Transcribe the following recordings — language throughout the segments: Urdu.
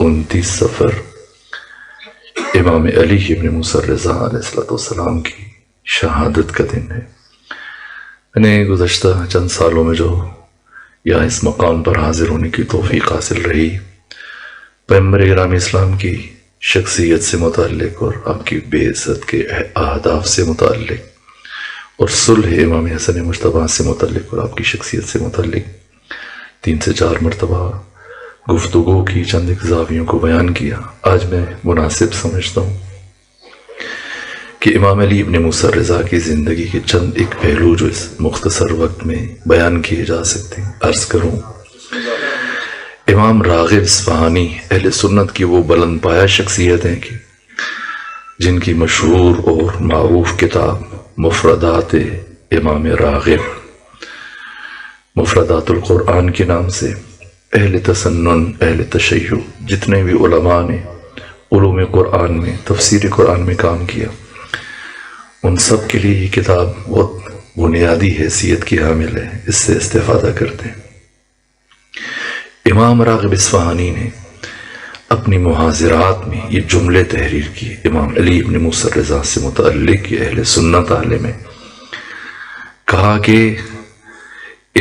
29 سفر امام علی ابن موسیٰ رضا علیہ السلام کی شہادت کا دن ہے۔ میں نے گزشتہ چند سالوں میں جو یہاں اس مقام پر حاضر ہونے کی توفیق حاصل رہی، پیغمبر گرامی اسلام کی شخصیت سے متعلق اور آپ کی بے عزت کے اہداف سے متعلق اور صلح امام حسن مجتبیٰ سے متعلق اور آپ کی شخصیت سے متعلق 3 سے 4 مرتبہ گفتگو کی، چند ایک زاویوں کو بیان کیا۔ آج میں مناسب سمجھتا ہوں کہ امام علی ابن موسیٰ رضا کی زندگی کے چند ایک پہلو جو اس مختصر وقت میں بیان کیے جا سکتے ہیں عرض کروں۔ امام راغب اصفہانی اہل سنت کی وہ بلند پایہ شخصیت ہیں کہ جن کی مشہور اور معروف کتاب مفردات امام راغب، مفردات القرآن کے نام سے اہل تسنن، اہل تشیع جتنے بھی علماء نے علوم قرآن میں، تفسیر قرآن میں کام کیا، ان سب کے لیے یہ کتاب بہت بنیادی حیثیت کی حامل ہے، اس سے استفادہ کرتے ہیں۔ امام راغب اصفہانی نے اپنی محاضرات میں یہ جملے تحریر کیے امام علی ابن موسیٰ رضا سے متعلق، یہ اہل سنت عالم ہے، کہا کہ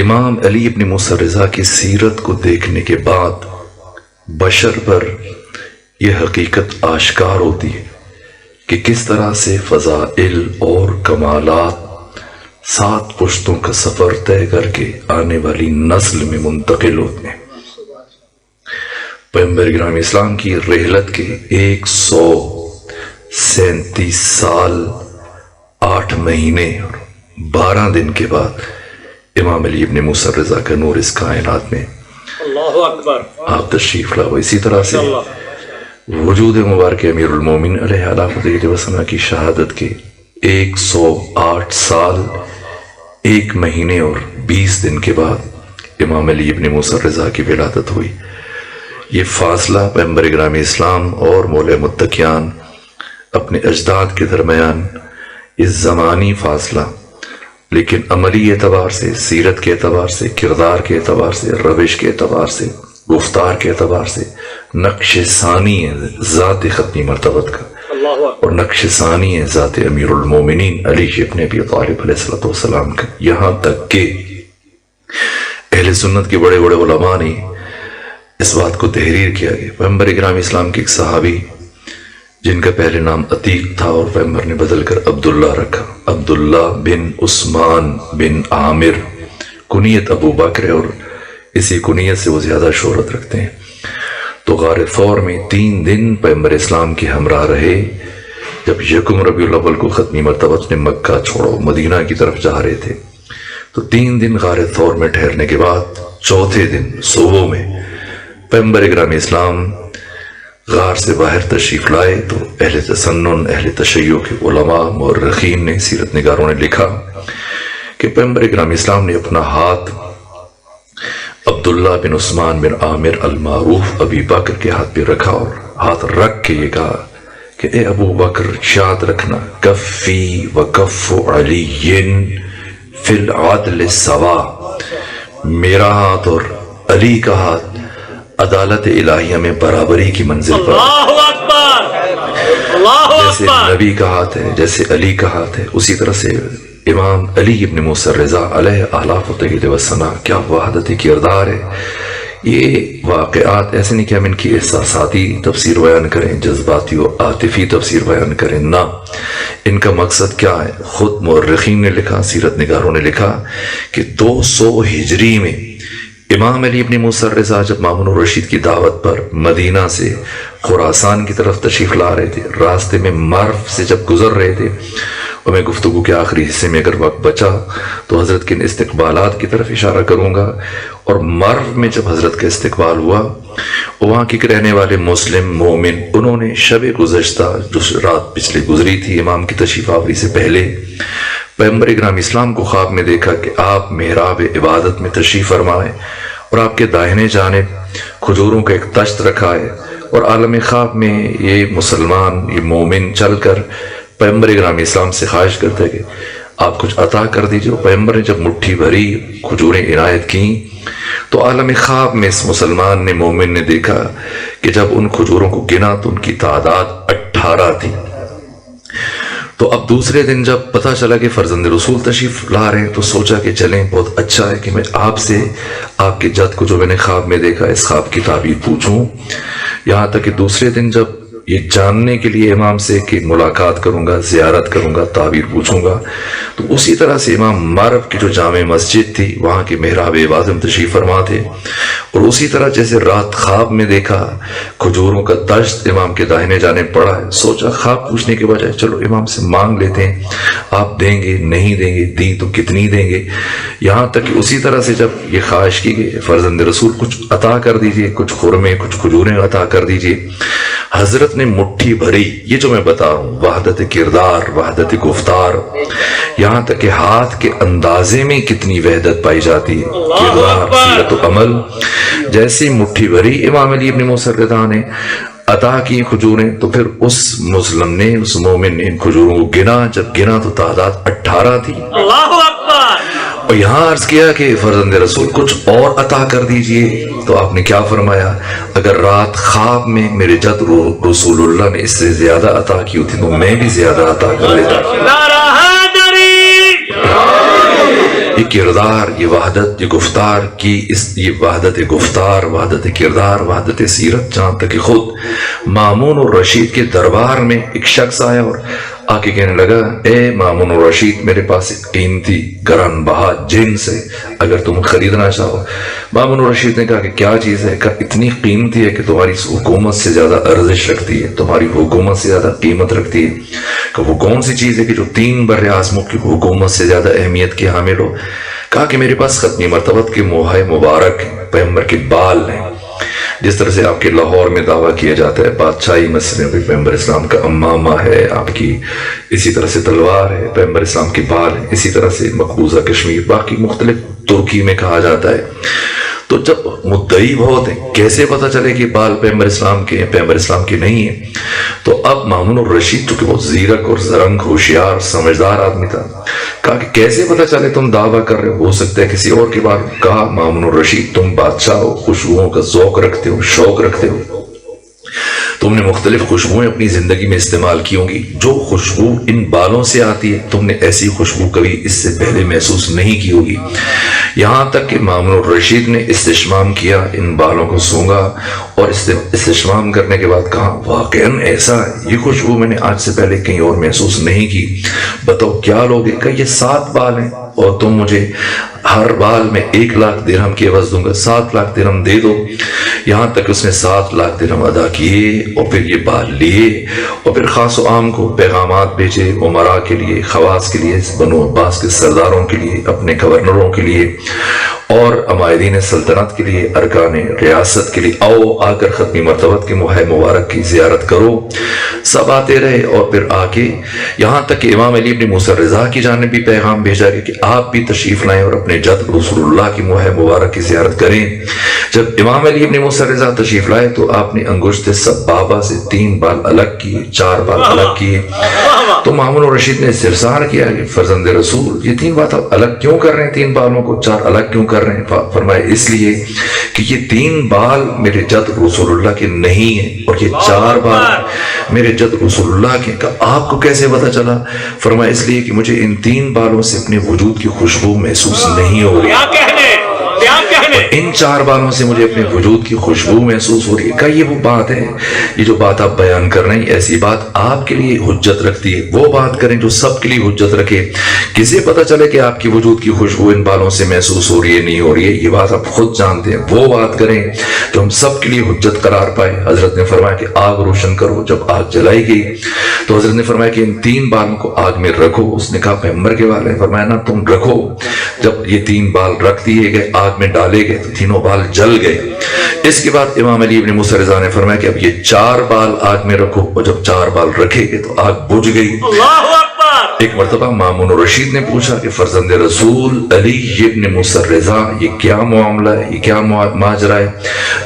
امام علی ابن موسیٰ رضا کی سیرت کو دیکھنے کے بعد بشر پر یہ حقیقت آشکار ہوتی ہے کہ کس طرح سے فضائل اور کمالات 7 پشتوں کا سفر طے کر کے آنے والی نسل میں منتقل ہوتے ہیں۔ پیغمبر گرامی اسلام کی رحلت کے 137 سال 8 مہینے اور 12 دن کے بعد امام علی ابن موسیٰ رضا کا نور اس کائنات میں اللہ اکبر آپ تشریف لاؤ۔ اسی طرح سے وجود مبارک امیر المومن علیہ الصلوۃ والسلام کی شہادت کے 108 سال 1 مہینے اور 20 دن کے بعد امام علی ابن موسیٰ رضا کی ولادت ہوئی۔ یہ فاصلہ پیغمبر گرامی اسلام اور مولا متقیان اپنے اجداد کے درمیان اس زمانی فاصلہ، لیکن عملی اعتبار سے، سیرت کے اعتبار سے، کردار کے اعتبار سے، روش کے اعتبار سے، گفتار کے اعتبار سے نقش ثانی ہے ذات ختمی مرتبت کا، اور نقش ثانی ہے ذات امیر المومنین علی ابن ابی طالب علیہ السلام کا، یہاں تک کہ اہل سنت کے بڑے بڑے علماء نے اس بات کو تحریر کیا کہ پیغمبر گرامی اسلام کے ایک صحابی جن کا پہلے نام عتیق تھا اور پیغمبر نے بدل کر عبداللہ رکھا، عبداللہ بن عثمان بن عامر، کنیت ابو بکر ہے اور اسی کنیت سے وہ زیادہ شہرت رکھتے ہیں، تو غار ثور میں 3 دن پیغمبر اسلام کے ہمراہ رہے۔ جب یکم ربیع الاول کو ختمی مرتبت نے مکہ چھوڑو مدینہ کی طرف جا رہے تھے، تو 3 دن غار ثور میں ٹھہرنے کے بعد 4تھے دن صبح میں پیغمبر گرامی اسلام غار سے باہر تشریف لائے، تو اہل تسنن، اہل تشیع کے علماء، مورخین نے، سیرت نگاروں نے لکھا کہ پیغمبر گرامی اسلام نے اپنا ہاتھ عبداللہ بن عثمان بن عامر المعروف ابی بکر کے ہاتھ پہ رکھا اور ہاتھ رکھ کے یہ کہا کہ اے ابو بکر یاد رکھنا، کفی و کف علی فی العدل سوا، میرا ہاتھ اور علی کا ہاتھ عدالت الہیہ میں برابری کی منزل پر، جیسے نبی کا ہاتھ ہے، جیسے علی کا ہاتھ ہے، اسی طرح سے امام علی ابن موسیٰ رضا علیہ السلام، کیا وحدت کردار ہے۔ یہ واقعات ایسے نہیں کہ ہم ان کی احساساتی تفسیر بیان کریں، جذباتی و عاطفی تفسیر بیان کریں، نہ، ان کا مقصد کیا ہے۔ خود مورخین نے لکھا، سیرت نگاروں نے لکھا کہ 200 ہجری میں امام علی ابن موسیٰ رضا جب مامون الرشید کی دعوت پر مدینہ سے خراسان کی طرف تشریف لا رہے تھے، راستے میں مرو سے جب گزر رہے تھے، اور میں گفتگو کے آخری حصے میں اگر وقت بچا تو حضرت کے استقبالات کی طرف اشارہ کروں گا، اور مرو میں جب حضرت کا استقبال ہوا، وہاں کے رہنے والے مسلم مومن، انہوں نے شب گزشتہ جو رات پچھلے گزری تھی امام کی تشریف آوری سے پہلے، پیغمبر گرامی اسلام کو خواب میں دیکھا کہ آپ محراب عبادت میں تشریف فرمائے اور آپ کے داہنے جانب کھجوروں کا ایک تشت رکھا ہے، اور عالم خواب میں یہ مسلمان، یہ مومن چل کر پیغمبر گرامی اسلام سے خواہش کرتا ہے کہ آپ کچھ عطا کر دیجیے۔ پیغمبر نے جب مٹھی بھری کھجوریں عنایت کی تو عالم خواب میں اس مسلمان نے، مومن نے دیکھا کہ جب ان کھجوروں کو گنا تو ان کی تعداد 18 تھی۔ تو اب دوسرے دن جب پتہ چلا کہ فرزند رسول تشریف لا رہے ہیں تو سوچا کہ چلیں، بہت اچھا ہے کہ میں آپ سے آپ کے جد کو جو میں نے خواب میں دیکھا اس خواب کی تعبیر پوچھوں۔ یہاں تک کہ دوسرے دن جب یہ جاننے کے لیے امام سے کہ ملاقات کروں گا، زیارت کروں گا، تعبیر پوچھوں گا، تو اسی طرح سے امام معرف کی جو جامع مسجد تھی وہاں کے محراب عبادت میں تشریف فرما تھے، اور اسی طرح جیسے رات خواب میں دیکھا کھجوروں کا دشت امام کے داہنے جانے پڑا ہے، سوچا خواب پوچھنے کے بجائے چلو امام سے مانگ لیتے ہیں، آپ دیں گے نہیں دیں گے، دیں تو کتنی دیں گے۔ یہاں تک کہ اسی طرح سے جب یہ خواہش کی گئی فرزند رسول کچھ عطا کر دیجئے، کچھ خرمے کچھ کھجوریں عطا کر دیجئے، حضرت نے مٹھی بھری، یہ جو میں بتا رہا ہوں وحدت کردار، وحدت گفتار، یہاں تک کہ ہاتھ کے اندازے میں کتنی وحدت پائی جاتی ہے، کردار، سیرت و عمل۔ جیسی مٹھی بھری امام علی ابن موسیٰ رضا نے عطا کی کھجوریں تو پھر اس مسلم نے، اس مومن نے ان کھجوروں کو گنا، جب گنا تو تعداد 18 تھی۔ اللہ اکبر۔ اور یہاں عرض کیا کہ فرزند رسول کچھ اور عطا کر دیجئے، تو آپ نے کیا فرمایا، اگر رات خواب میں میرے جد رسول اللہ نے اس سے زیادہ عطا کی ہوتی تو میں بھی زیادہ عطا کر لیتا۔ نعرہ حیدری۔ یہ کردار، یہ وحدت، یہ گفتار کی، یہ وحدت گفتار، وحدت کردار، وحدت سیرت، جہاں تک کہ خود مامون الرشید کے دربار میں ایک شخص آیا اور آ کے کہنے لگا، اے مامون الرشید میرے پاس ایک قیمتی گران بہا جنس ہے، اگر تم خریدنا چاہو۔ مامون الرشید نے کہا کہ کیا چیز ہے؟ کہا اتنی قیمتی ہے کہ تمہاری حکومت سے زیادہ ارزش رکھتی ہے، تمہاری حکومت سے زیادہ قیمت رکھتی ہے۔ کہ وہ کون سی چیز ہے کہ جو 3 بر اعظموں کی حکومت سے زیادہ اہمیت کے حامل ہو؟ کہا کہ میرے پاس ختمی مرتبت کے موہائے مبارک ہیں، پیغمبر کے بال ہیں، جس طرح سے آپ کے لاہور میں دعویٰ کیا جاتا ہے بادشاہی مسئلے میں پیغمبر اسلام کا امامہ ہے آپ کی، اسی طرح سے تلوار ہے، پیغمبر اسلام کے بال ہیں، اسی طرح سے مقبوضہ کشمیر، باقی مختلف ترکی میں کہا جاتا ہے۔ تو جب مدعی بہت ہیں، کیسے پتہ چلے کہ بال پیغمبر اسلام کے ہیں، پیغمبر اسلام کے نہیں ہیں؟ تو اب مامون الرشید چونکہ بہت زیرک اور زرنگ، ہوشیار، سمجھدار آدمی تھا، کہا کہ کیسے پتہ چلے تم دعویٰ کر رہے ہو سکتا ہے کسی اور کے بارے میں؟ کہا مامون الرشید تم بادشاہ ہو، خوشبوؤں کا ذوق رکھتے ہو، شوق رکھتے ہو، تم نے مختلف خوشبوئیں اپنی زندگی میں استعمال کی ہوں گی، جو خوشبو ان بالوں سے آتی ہے تم نے ایسی خوشبو کبھی اس سے پہلے محسوس نہیں کی ہوگی۔ یہاں تک کہ مامون الرشید نے استشمام کیا، ان بالوں کو سونگا اور استشمام کرنے کے بعد کہا واقعاً ایسا ہے، یہ خوشبو میں نے آج سے پہلے کہیں اور محسوس نہیں کی، بتاؤ کیا لوگے؟ کہ یہ 7 بال ہیں اور تم مجھے ہر بال میں 1 لاکھ درہم کی عوض دوں گا، 7 لاکھ درہم دے دو۔ یہاں تک اس نے 7 لاکھ درہم ادا کیے اور پھر یہ بال لیے اور پھر خاص و عام کو پیغامات بھیجے، عمراء کے لیے، خواص کے لیے، بنو عباس کے سرداروں کے لیے، اپنے گورنروں کے لیے اور عمائدین سلطنت کے لیے، ارکان ریاست کے لیے، آؤ آ کر ختمی مرتبت کے موہائے مبارک کی زیارت کرو۔ سب آتے رہے اور پھر آ کے یہاں تک کہ امام علی ابن موسیٰ رضا کی جانب بھی پیغام بھیجا گیا کہ آپ بھی تشریف لائیں اور اپنے جد رسول اللہ کی موہائے مبارک کی زیارت کریں۔ جب امام علی ابن موسیٰ رضا تشریف لائے تو آپ نے انگشت سبابہ سے 3 بال الگ کیے، 4 بال الگ کیے۔ تو مامون الرشید نے استفسار کیا کہ فرزند رسول یہ 3 بات آپ الگ کیوں کر رہے ہیں، 3 بالوں کو 4 الگ کیوں کر رہے ہیں؟ فرمایا اس لیے کہ یہ 3 بال میرے جد رسول اللہ کے نہیں ہیں اور یہ 4 بال میرے جد رسول اللہ کے۔ کہ آپ کو کیسے پتا چلا؟ فرمایا اس لیے کہ مجھے ان 3 بالوں سے اپنے وجود کی خوشبو محسوس نہیں ہو رہی، ان 4 بالوں سے مجھے اپنے وجود کی خوشبو محسوس ہو رہی ہے۔ کہ یہ وہ بات ہے، یہ جو بات آپ بیان کر رہے ہیں ایسی بات آپ کے لیے حجت رکھتی ہے، وہ بات کریں جو سب کے لیے حجت رکھے۔ کسے پتا چلے کہ آپ کی وجود کی خوشبو ان بالوں سے محسوس ہو رہی ہے نہیں ہو رہی ہے، یہ بات آپ خود جانتے ہیں، وہ بات کریں جو ہم سب کے لیے حجت قرار پائے۔ حضرت نے فرمایا کہ آگ روشن کرو۔ جب آگ جلائی گئی تو حضرت نے فرمایا کہ ان 3 بالوں کو آگ میں رکھو۔ اس نے کہا پیغمبر کے بال ہیں؟ فرمایا نہ تم رکھو۔ جب یہ 3 بال رکھ دیے گئے، آگ میں ڈالے گئے تو تینوں بال جل گئے۔ اس کے بعد امام علی ابن موسیٰ رضا نے فرمایا کہ اب یہ 4 بال آگ میں رکھو، اور جب 4 بال رکھے گئے تو آگ بجھ گئی۔ اللہ اکبر۔ ایک مرتبہ مامون الرشید نے پوچھا کہ فرزند رسول علی ابن موسیٰ رضا یہ کیا معاملہ ہے، یہ کیا ماجرا ہے؟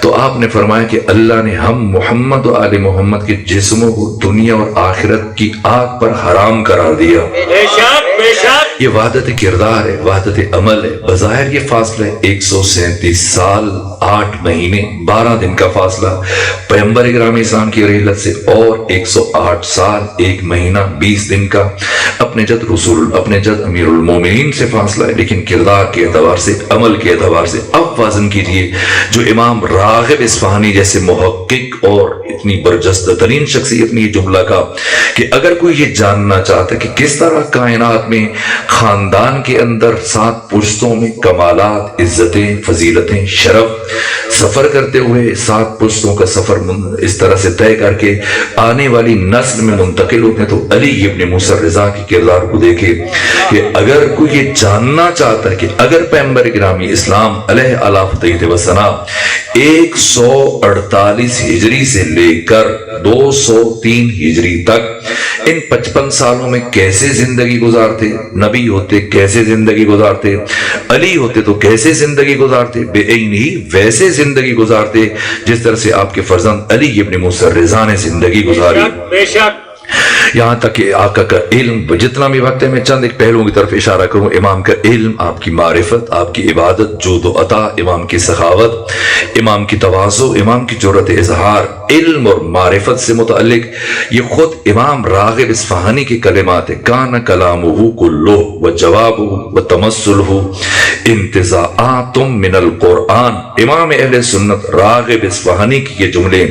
تو آپ نے فرمایا کہ اللہ نے ہم محمد و آل محمد کے جسموں کو دنیا اور آخرت کی آگ پر حرام قرار دیا۔ بے شک بے شک۔ یہ وحدت کردار ہے، وحدت عمل ہے۔ بظاہر یہ فاصلہ ہے 137 سال 8 مہینے 12 دن کا فاصلہ پیغمبر اکرام اسلام کی رحلت سے، اور 108 سال 1 مہینہ 20 دن کا اپنے جد امیر المومنین سے فاصلہ ہے، لیکن کردار کے اعتبار سے، عمل کے اعتبار سے اب وزن کیجئے جو امام راغب اصفہانی جیسے محقق اور اتنی برجستہ ترین شخصیت نے یہ جملہ کہا کہ اگر کوئی یہ جاننا چاہتا ہے کہ کس طرح کائنات میں خاندان کے اندر 7 پشتوں میں کمالات، عزتیں، فضیلتیں، شرف سفر کرتے ہوئے 7 پشتوں کا سفر اس طرح سے طے کر کے آنے والی نسل میں منتقل ہوتے ہیں، تو علی ابن موسیٰ رضا کی کردار کو دیکھے کہ اگر کوئی یہ جاننا چاہتا ہے کہ اگر پیغمبر گرامی اسلام علیہ الصلوۃ والسلام 148 ہجری سے لے کر 203 ہجری تک ان 55 سالوں میں کیسے زندگی گزارتے، نبی ہوتے کیسے زندگی گزارتے، علی ہوتے تو کیسے زندگی گزارتے، بے عین ہی ویسے زندگی گزارتے جس طرح سے آپ کے فرزند علی ابن موسیٰ رضا نے زندگی گزاری۔ بے شک یہاں تک کہ آقا کا علم، جتنا بھی وقت ہے میں چند ایک پہلوؤں کی طرف اشارہ کروں۔ امام کا علم، آپ کی معرفت، آپ کی عبادت، جود و عطا، امام کی سخاوت، امام کی تواضع، امام کی جرأت اظہار، علم اور معرفت سے متعلق یہ خود امام راغب اصفہانی کے کلمات ہیں۔ کان کلامہ کلہ وجوابہ وتمثلہ انتزاعات من القرآن۔ امام اہل سنت راغب اصفہانی کی یہ جملے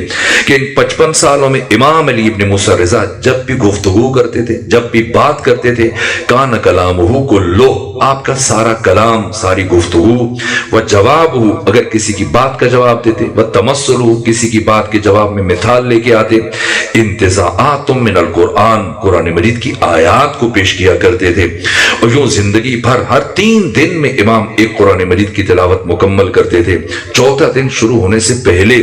کہ ان 55 سالوں میں امام علی ابن موسیٰ رضا جب بھی گفتگو کرتے تھے، جب بھی بات کرتے تھے، کان کلامہ کلہ، آپ کا سارا کلام، ساری گفتگو، و جواب، اگر کسی کی بات کا جواب دیتے، و تمثل، کسی کی بات کے جواب میں مثال لے کے آتے، انتزاعات من القرآن، قرآن مجید کی آیات کو پیش کیا کرتے تھے، اور یوں زندگی بھر ہر 3 دن میں امام ایک قرآن مجید کی تلاوت مکمل کرتے تھے۔ چوتھا دن شروع ہونے سے پہلے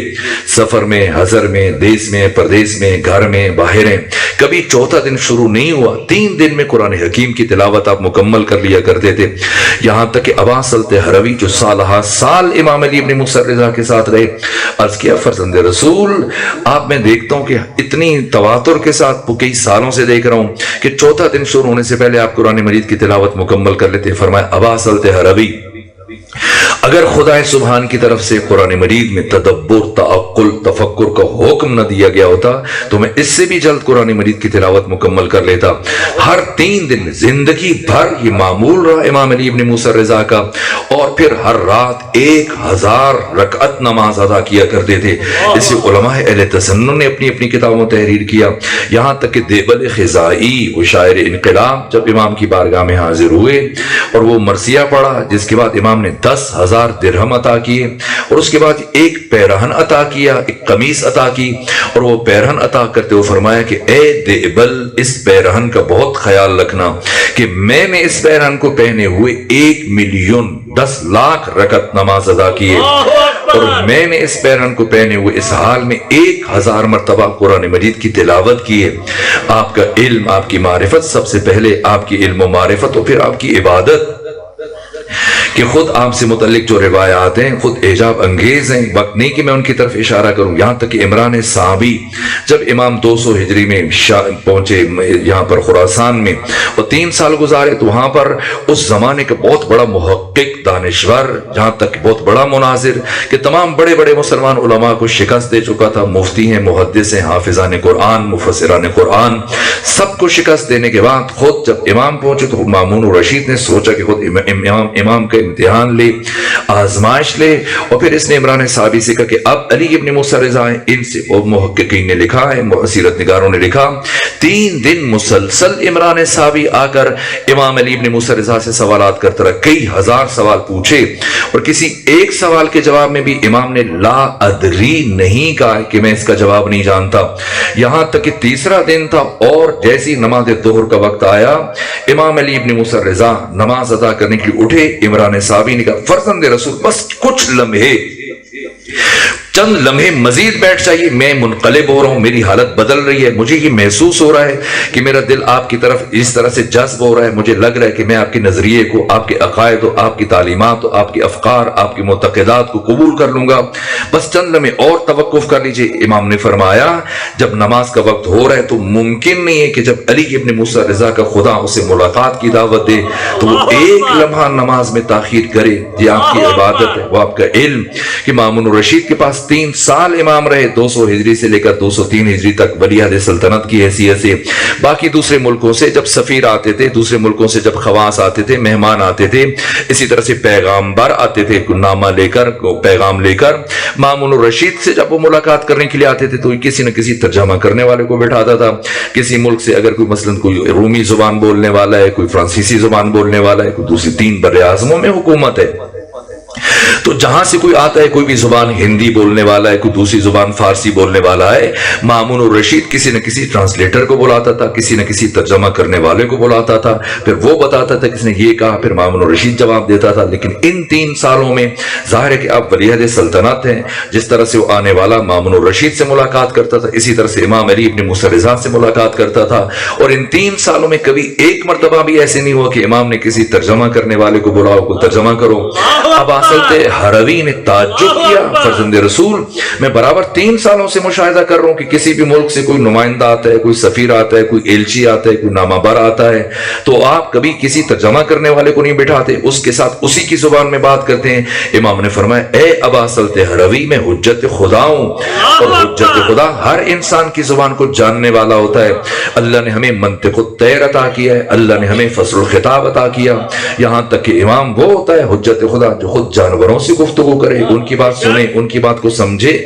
سفر میں، حضر میں، دیس میں، پردیس میں، گھر میں، باہر ہیں، کبھی چوتھا دن شروع نہیں ہوا، 3 دن میں قرآن حکیم کی تلاوت آپ مکمل کر لیا کرتے تھے۔ یہاں تک کہ ابا سلط ہروی جو سالہ سال امام علی ابن موسیٰ رضا کے ساتھ رہے، عرض کیا فرزند رسول، آپ میں دیکھتا ہوں کہ اتنی تواتر کے ساتھ کئی سالوں سے دیکھ رہا ہوں کہ چوتھا دن شروع ہونے سے پہلے آپ قرآن مجید کی تلاوت مکمل کر لیتے۔ فرمایا ابا سلط ہروی، اگر خدا سبحان کی طرف سے قرآن مجید میں تدبر، تعقل، تفکر کا حکم نہ دیا گیا ہوتا تو میں اس سے بھی جلد قرآن مجید کی تلاوت مکمل کر لیتا۔ ہر 3 دن میں زندگی بھر یہ معمول رہا امام علی ابن موسیٰ رضا کا، اور پھر ہر رات 1000 رکعت نماز ادا کیا کرتے تھے۔ اسے علماء اہل تسنن نے اپنی اپنی کتابوں میں تحریر کیا، یہاں تک کہ دیبل خزائی وہ شاعر انقلاب جب امام کی بارگاہ میں حاضر ہوئے اور وہ مرثیہ پڑھا، جس کے بعد امام نے 10,000 درہم عطا کیے، اور اس کے بعد ایک پیرہن عطا کیا، ایک قمیص عطا کی، اور وہ پیرہن عطا کرتے ہوئے فرمایا کہ اے دیبل، اس پیرہن کا بہت خیال رکھنا کہ میں نے اس پیرہن کو پہنے ہوئے 1,10,00,000 رکعت نماز ادا کیے، اور میں نے اس پیرہن کو پہنے ہوئے اس حال میں 1000 مرتبہ قرآن مجید کی تلاوت کی ہے۔ آپ کا علم، آپ کی معرفت، سب سے پہلے آپ کی علم و معرفت، اور پھر آپ کی عبادت، کہ خود آپ سے متعلق جو روایات ہیں خود اعجاب انگیز ہیں، وقت نہیں کہ میں ان کی طرف اشارہ کروں۔ یہاں تک کہ عمران صحابی جب امام 200 ہجری میں پہنچے یہاں پر خراسان میں اور 3 سال گزارے، تو وہاں پر اس زمانے کا بہت بڑا محقق، دانشور، جہاں تک بہت بڑا مناظر کہ تمام بڑے بڑے مسلمان علماء کو شکست دے چکا تھا، مفتی ہیں، محدث ہیں، حافظان قرآن، مفسران قرآن، سب کو شکست دینے کے بعد خود جب امام پہنچے تو مامون الرشید نے سوچا کہ خود امام کا امتحان لے، آزمائش لے، اور پھر اس نے عمران صحابی سے کہا کہ اب علی ابن موسیٰ رضا ہیں، ان سے اور محققین نے لکھا ہے، سیرت نگاروں نے لکھا، 3 دن مسلسل عمران صحابی آ کر امام علی ابن موسیٰ رضا سے سوالات کرتا رہا، کئی ہزار سوال پوچھے، اور کسی ایک سوال کے جواب میں بھی امام نے لا ادری نہیں کہا کہ میں اس کا جواب نہیں جانتا۔ یہاں تک کہ تیسرا دن تھا اور جیسی نماز ظہر کا وقت آیا، امام علی ابن موسیٰ رضا نماز ادا کرنے کے لیے اٹھے، عمران صحابی نے کہا فرزند رسول بس کچھ لمحے چند لمحے مزید بیٹھ جائیے، میں منقلب ہو رہا ہوں، میری حالت بدل رہی ہے، مجھے یہ محسوس ہو رہا ہے کہ میرا دل آپ کی طرف اس طرح سے جذب ہو رہا ہے، مجھے لگ رہا ہے کہ میں آپ کے نظریے کو، آپ کے عقائد و آپ کی تعلیمات و آپ کے افکار، آپ کی معتقدات کو قبول کر لوں گا، بس چند لمحے اور توقف کر لیجئے۔ امام نے فرمایا جب نماز کا وقت ہو رہا ہے تو ممکن نہیں ہے کہ جب علی ابن موسیٰ رضا کا خدا اسے ملاقات کی دعوت دے تو وہ ایک لمحہ نماز میں تاخیر کرے۔ یہ آپ کی عبادت ہے، وہ آپ کا علم کہ مامون الرشید کے پاس 3 سال امام رہے، 200 ہجری سے لے کر 203 ہجری تک ولی عہد سلطنت کی حیثیت سے۔ باقی دوسرے ملکوں سے جب سفیر آتے تھے، دوسرے ملکوں سے جب خواص آتے تھے، مہمان آتے تھے، اسی طرح سے پیغامبر آتے تھے نامہ لے کر، پیغام لے کر، مامون الرشید سے جب وہ ملاقات کرنے کے لیے آتے تھے تو کسی نہ کسی ترجمہ کرنے والے کو بٹھاتا تھا۔ کسی ملک سے اگر کوئی مثلا کوئی رومی زبان بولنے والا ہے، کوئی فرانسیسی زبان بولنے والا ہے، کوئی دوسری 3 بر اعظموں میں حکومت ہے، تو جہاں سے کوئی آتا ہے، کوئی بھی زبان ہندی بولنے والا ہے، کوئی دوسری زبان فارسی بولنے والا ہے، مامون الرشید کسی نہ کسی ٹرانسلیٹر کو بلاتا تھا، کسی نہ کسی ترجمہ کرنے والے کو بلاتا تھا، پھر وہ بتاتا تھا کس نے یہ کہا، پھر مامون الرشید جواب دیتا تھا۔ لیکن ان 3 سالوں میں ظاہر ہے کہ آپ ولی عہد سلطنت ہیں، جس طرح سے وہ آنے والا مامون الرشید سے ملاقات کرتا تھا، اسی طرح سے امام علی ابن موسیٰ رضا سے ملاقات کرتا تھا، اور ان 3 سالوں میں کبھی ایک مرتبہ بھی ایسے نہیں ہوا کہ امام نے کسی ترجمہ کرنے والے کو بلاؤ کو ترجمہ کرو۔ اب اصل حروی نے تعجب کیا، فرزند رسول میں برابر 3 سالوں سے مشاہدہ کر رہا ہوں کہ کسی بھی ملک سے کوئی نمائندہ آتا ہے، کوئی سفیر آتا ہے، کوئی ایلچی آتا ہے، کوئی نامہ بر آتا ہے، تو آپ کبھی کسی ترجمہ کرنے والے کو نہیں بٹھاتے، اس کے ساتھ اسی کی زبان میں بات کرتے ہیں۔ امام نے فرمایا اے ابا سلط حروی، میں حجت خدا ہوں، اور حجت خدا ہر انسان کی زبان کو جاننے والا ہوتا ہے۔ اللہ نے ہمیں منطق الطیر عطا کیا ہے، اللہ نے ہمیں فصل الخطاب عطا کیا، یہاں تک کہ امام وہ ہوتا ہے حجت خدا جو خود جانوروں سے گفتگو کرے، ان کی بات سنے، ان کی بات کو سمجھے۔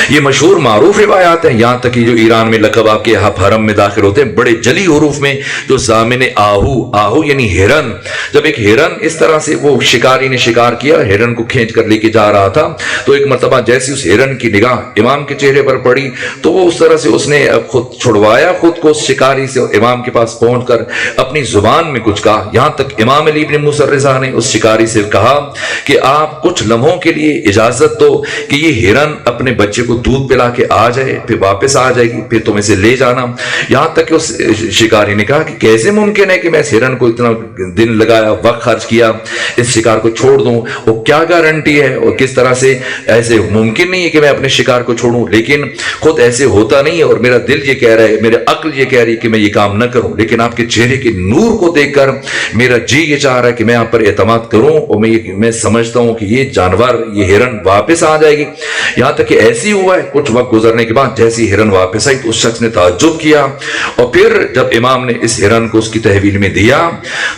یہ مشہور معروف روایات ہیں، یہاں تک کہ جو ایران میں لقب آپ کے حرم میں داخل ہوتے ہیں بڑے جلی حروف میں، جو زامن آہو، آہو یعنی ہرن، جب ایک ہرن اس طرح سے وہ شکاری نے شکار کیا، ہرن کو کھینچ کر لے کے جا رہا تھا، تو ایک مرتبہ جیسی اس ہرن کی نگاہ امام کے چہرے پر پڑی تو وہ اس طرح سے اس نے خود چھڑوایا خود کو اس شکاری سے، امام کے پاس پہنچ کر اپنی زبان میں کچھ کہا، یہاں تک امام علی ابن موسیٰ رضا نے اس شکاری سے کہا کہ آپ کچھ لمحوں کے لیے اجازت دو کہ یہ ہرن اپنے بچے کو دودھ پلا کے آ جائے، پھر واپس آ جائے گی، پھر تم اسے لے جانا۔ یہاں تک کہ اس شکاری نے کہا کہ کیسے ممکن ہے کہ میں اس ہرن کو اتنا دن لگایا، وقت خرچ کیا، اس شکار کو چھوڑ دوں، وہ کیا گارنٹی ہے، اور کس طرح سے ایسے ممکن نہیں ہے کہ میں اپنے شکار کو چھوڑوں، لیکن خود ایسے ہوتا نہیں ہے، اور میرا دل یہ کہہ رہا ہے، میرے عقل یہ کہہ رہی ہے کہ میں یہ کام نہ کروں، لیکن آپ کے چہرے کے نور کو دیکھ کر میرا جی یہ چاہ رہا ہے کہ میں آپ پر اعتماد کروں، اور میں سمجھتا ہوں کہ یہ جانور، یہ ہرن واپس آ جائے گی۔ یہاں تک کہ ایسی ہوا ہے، کچھ وقت گزرنے کے بعد جیسی ہرن واپس آئی تو اس شخص نے تعجب کیا، اور پھر جب امام نے اس ہرن کو اس کی تحویل میں دیا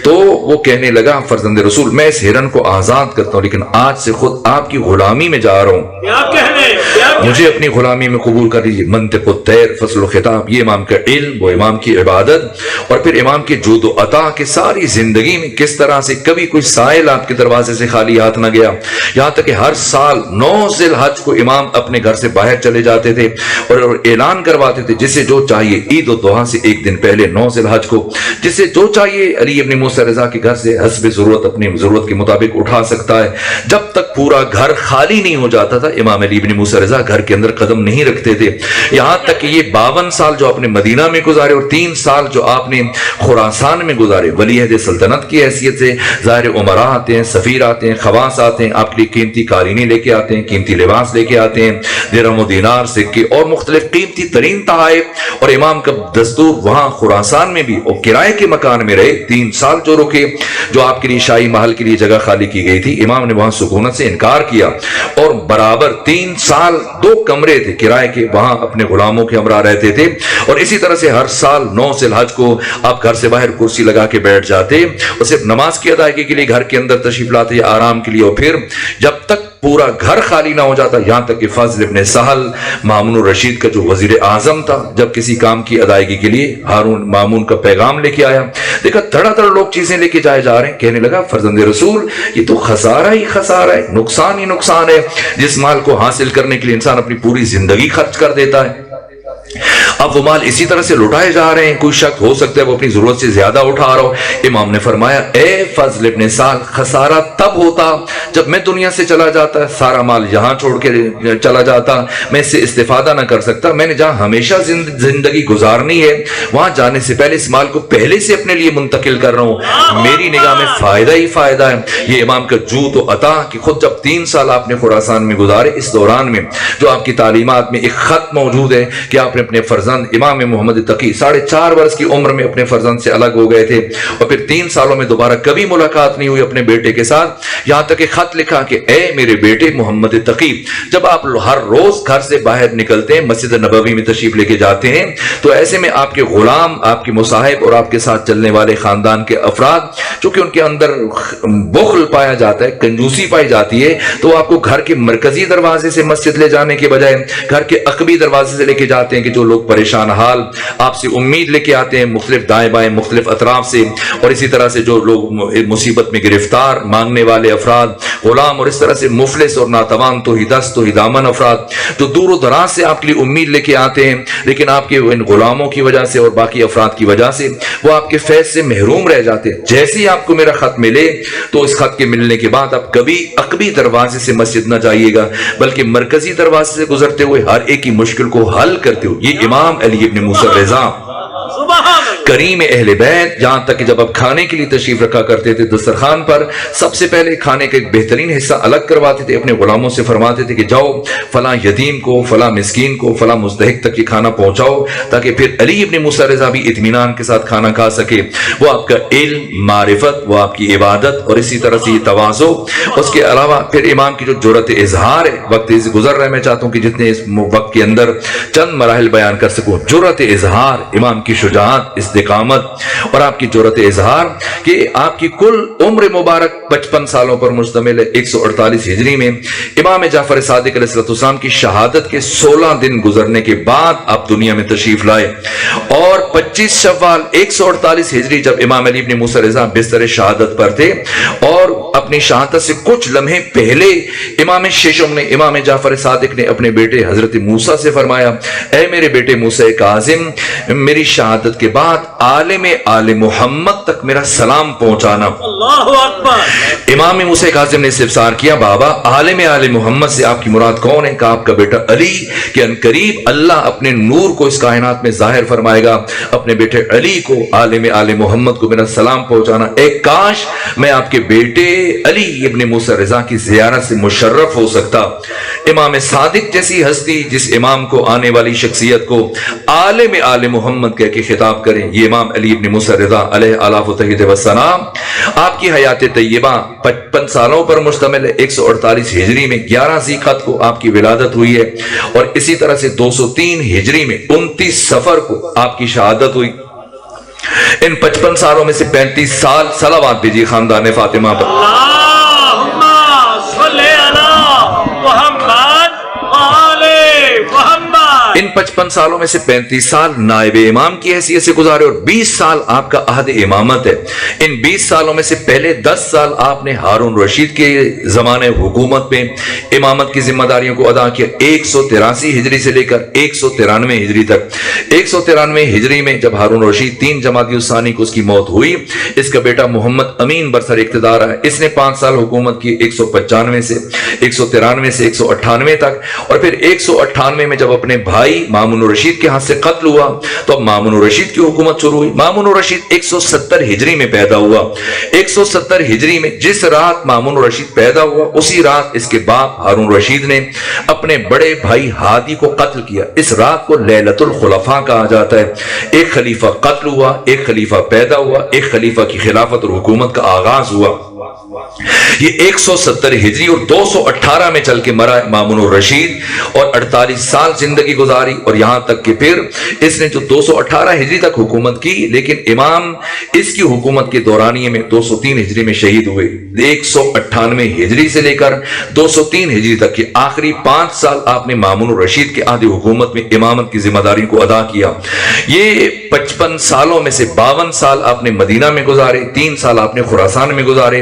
تو وہ کہنے لگا فرزند رسول میں اس ہرن کو آزاد کرتا ہوں، لیکن آج سے خود آپ کی غلامی میں جا رہا ہوں، مجھے اپنی غلامی میں قبول کر لیجیے۔ منطق الطیر، فصل الخطاب، یہ امام کا علم، وہ امام کی عبادت، اور پھر امام کی جود و عطا کہ ساری زندگی میں کس طرح سے کبھی کوئی سائل آپ کے دروازے سے خالی ہاتھ نہ گیا، یہاں تک کہ ہر سال 9 ذی الحج کو امام اپنے گھر سے باہر چلے جاتے تھے اور اعلان کرواتے تھے جسے جو چاہیے، عید الضحیٰ سے ایک دن پہلے 9 ذی الحج کو جسے جو چاہیے علی ابن موسیٰ رضا کے گھر سے حسب ضرورت اپنی ضرورت کے مطابق اٹھا سکتا ہے۔ جب تک پورا گھر خالی نہیں ہو جاتا تھا امام علی ابن موسیٰ رضا گھر کے اندر قدم نہیں رکھتے تھے، یہاں تک کہ یہ 52 سال جو آپ نے مدینہ میں گزارے اور 3 سال جو آپ نے خراسان میں گزارے، ولی عہد سلطنت کی حیثیت سے ظاہر عمراء آتے ہیں، سفیر آتے ہیں، خواص آتے ہیں، آپ کے لیے قیمتی قالینیں لے کے آتے ہیں، قیمتی لباس لے کے آتے ہیں، درہم و دینار، سکے اور مختلف قیمتی ترین تحائف، اور امام کا دستور وہاں خراسان میں بھی اور کرائے کے مکان میں رہے 3 سال جو رکے، جو آپ کے لیے شاہی محل کے لیے جگہ خالی کی گئی تھی، امام نے وہاں سکونت سے انکار کیا، اور برابر 3 سال 2 کمرے تھے کرائے کے، وہاں اپنے غلاموں کے ہمراہ رہتے تھے، اور اسی طرح سے ہر سال 9 ذی الحج کو آپ گھر سے باہر کرسی لگا کے بیٹھ جاتے اور صرف نماز کی ادائیگی کے لیے گھر کے اندر تشریف لاتے یا آرام کے لیے، اور پھر جب تک پورا گھر خالی نہ ہو جاتا، یہاں تک کہ فاضل ابن سہل مامون الرشید کا جو وزیر اعظم تھا، جب کسی کام کی ادائیگی کے لیے ہارون مامون کا پیغام لے کے آیا، دیکھا تھڑا تھڑا لوگ چیزیں لے کے جائے جا رہے ہیں، کہنے لگا فرزند رسول یہ تو خسارہ ہی خسارہ ہے، نقصان ہی نقصان ہے، جس مال کو حاصل کرنے کے لیے انسان اپنی پوری زندگی خرچ کر دیتا ہے، اب وہ مال اسی طرح سے لٹائے جا رہے ہیں، کوئی شک ہو سکتا ہے وہ اپنی ضرورت سے زیادہ اٹھا رہا ہو۔ امام نے فرمایا اے فضل ابن سعد، خسارہ تب ہوتا جب میں دنیا سے چلا جاتا، سارا مال یہاں چھوڑ کے چلا جاتا، میں اس سے استفادہ نہ کر سکتا۔ میں نے جہاں ہمیشہ زندگی گزارنی ہے وہاں جانے سے پہلے اس مال کو پہلے سے اپنے لیے منتقل کر رہا ہوں، میری نگاہ میں فائدہ ہی فائدہ ہے۔ یہ امام کا جود و عطا کہ خود جب 3 سال آپ نے خراسان میں گزارے، اس دوران میں جو آپ کی تعلیمات میں ایک خط موجود ہے کہ آپ نے اپنے فرزند امام محمد تقی 4.5 برس کی عمر میں اپنے فرزند سے الگ ہو گئے تھے، اور پھر 3 سالوں میں دوبارہ کبھی ملاقات نہیں ہوئی اپنے بیٹے کے ساتھ، یہاں تک کہ خط لکھا کہ اے میرے بیٹے محمد تقی، جب آپ ہر روز گھر سے باہر نکلتے ہیں، مسجد نبوی میں تشریف لے کے جاتے ہیں، تو ایسے میں آپ کے غلام، آپ کے مصاحب اور آپ کے ساتھ چلنے والے خاندان کے افراد چونکہ ان کے اندر بخل پایا جاتا ہے، کنجوسی پائی جاتی ہے، تو آپ کو گھر کے مرکزی دروازے سے مسجد لے جانے کے بجائے گھر کے عقبی دروازے سے لے کے جاتے ہیں کہ جو لوگ پریشان حال آپ سے امید لے کے آتے ہیں مختلف دائیں بائیں مختلف اطراف سے، اور اسی طرح سے جو لوگ مصیبت میں گرفتار مانگنے والے افراد، غلام، اور اس طرح سے مفلس اور ناتوان تو ہی دست تو ہی دامن افراد جو دور و دراز سے آپ کے لیے امید لے کے آتے ہیں، لیکن آپ کے ان غلاموں کی وجہ سے اور باقی افراد کی وجہ سے وہ آپ کے فیض سے محروم رہ جاتے ہیں۔ جیسے ہی آپ کو میرا خط ملے تو اس خط کے ملنے کے بعد آپ کبھی عقبی دروازے سے مسجد نہ جائیے گا، بلکہ مرکزی دروازے سے گزرتے ہوئے ہر ایک کی مشکل کو حل کرتے ہو۔ یہ امام علی ابن موسیٰ رضا کریم اہل بیت، یہاں تک کہ جب آپ کھانے کے لیے تشریف رکھا کرتے تھے دسترخوان پر، سب سے پہلے کھانے کا ایک بہترین حصہ الگ کرواتے تھے، اپنے غلاموں سے فرماتے تھے کہ جاؤ فلاں یتیم کو، فلاں مسکین کو، فلاں مستحق تک یہ کھانا پہنچاؤ، تاکہ پھر علی ابن موسیٰ رضا بھی اطمینان کے ساتھ کھانا کھا سکے۔ وہ آپ کا علم، معرفت، وہ آپ کی عبادت اور اسی طرح سے یہ تواضع، اس کے علاوہ پھر امام کی جو جرأت اظہار ہے، وقت گزر رہا ہے، میں چاہتا ہوں کہ جتنے اس وقت کے اندر چند مراحل بیان کر سکوں۔ جرأت اظہار، امام کی شجاعت، استقامت اور آپ کی جرأت اظہار کہ آپ کی کل عمر مبارک 55 سالوں پر مشتمل ہے۔ 148 ہجری میں امام جعفر صادق علیہ السلام کی شہادت کے 16 دن گزرنے کے بعد آپ دنیا میں تشریف لائے، اور 25 شوال 148 ہجری جب امام علی ابن موسیٰ رضا بستر شہادت پر تھے، اور اپنی شہادت سے کچھ لمحے پہلے امام ششم نے، امام جعفر صادق نے اپنے بیٹے حضرت موسیٰ سے فرمایا اے میرے بیٹے موسیٰ کاظم، میری شہادت کے بعد عالم آل محمد تک میرا سلام پہنچانا۔ اللہ اکبر۔ امام موسیٰ کاظم نے استفسار کیا بابا عالم آل محمد سے آپ کی مراد کون ہے؟ کہا آپ کا بیٹا علی، کہ ان قریب اللہ اپنے نور کو اس کائنات میں ظاہر فرمائے گا، اپنے بیٹے علی کو، عالم آل محمد کو میرا سلام پہنچانا۔ اے کاش میں آپ کے بیٹے علی ابن موسیٰ رضا کی زیارت سے مشرف ہو سکتا۔ امام صادق جیسی ہستی جس امام کو، آنے والی شخصیت کو عالم آل محمد کہہ کے خطاب کریں، یہ امام علی ابن موسیٰ رضا علیہ آلاف و تحیید وسلام۔ آپ کی حیات طیبہ 55 سالوں پر مشتمل ہے۔ 148 ہجری میں 11 ذی القعدہ کو آپ کی ولادت ہوئی ہے، اور اسی طرح سے 203 ہجری میں 29 صفر کو آپ کی شہادت ہوئی۔ ان 55 سالوں میں سے 35 سال صلوات دیجیے خاندان فاطمہ پر۔ اللہم صلی علی محمد وآل محمد۔ ان 55 سالوں میں سے 35 سال نائب امام کی حیثیت سے گزارے، اور 20 سال آپ کا عہد امامت ہے۔ ان 20 سالوں میں سے پہلے 10 سال آپ نے ہارون رشید کے زمانے حکومت میں امامت کی ذمہ داریوں کو ادا کیا، 183 ہجری سے لے کر 193 ہجری تک۔ 193 ہجری میں جب ہارون رشید 3 جمادی الثانی کو اس کی موت ہوئی، اس کا بیٹا محمد امین برسر اقتدار ہے، اس نے 5 سال حکومت کی، 195 سے 193 سے 198 تک، اور پھر 198 میں جب اپنے بھائی مامون الرشید کے ہاتھ سے قتل ہوا تو اب مامون الرشید کی حکومت شروع ہوئی۔ مامون الرشید 170 ہجری میں پیدا ہوا۔ 170 ہجری میں جس رات مامون الرشید پیدا ہوا، اسی رات اس کے باپ ہارون رشید نے اپنے بڑے بھائی ہادی کو قتل کیا۔ اس رات کو لیلۃ الخلفاء کہا جاتا ہے۔ ایک خلیفہ قتل ہوا، ایک خلیفہ پیدا ہوا، ایک خلیفہ کی خلافت اور حکومت کا آغاز ہوا۔ یہ 170 ہجری اور 218 میں چل کے مرا مامون الرشید، اور 48 سال زندگی گزاری، اور یہاں تک کہ پھر اس نے جو 218 ہجری تک حکومت کی، لیکن امام اس کی حکومت کے دورانیے میں 203 ہجری میں شہید ہوئے۔ 198 ہجری سے لے کر 203 ہجری تک کے آخری 5 سال آپ نے مامون الرشید کے عہد حکومت میں امامت کی ذمہ داری کو ادا کیا۔ یہ 55 سالوں میں سے 52 سال آپ نے مدینہ میں گزارے، 3 سال آپ نے خراسان میں گزارے،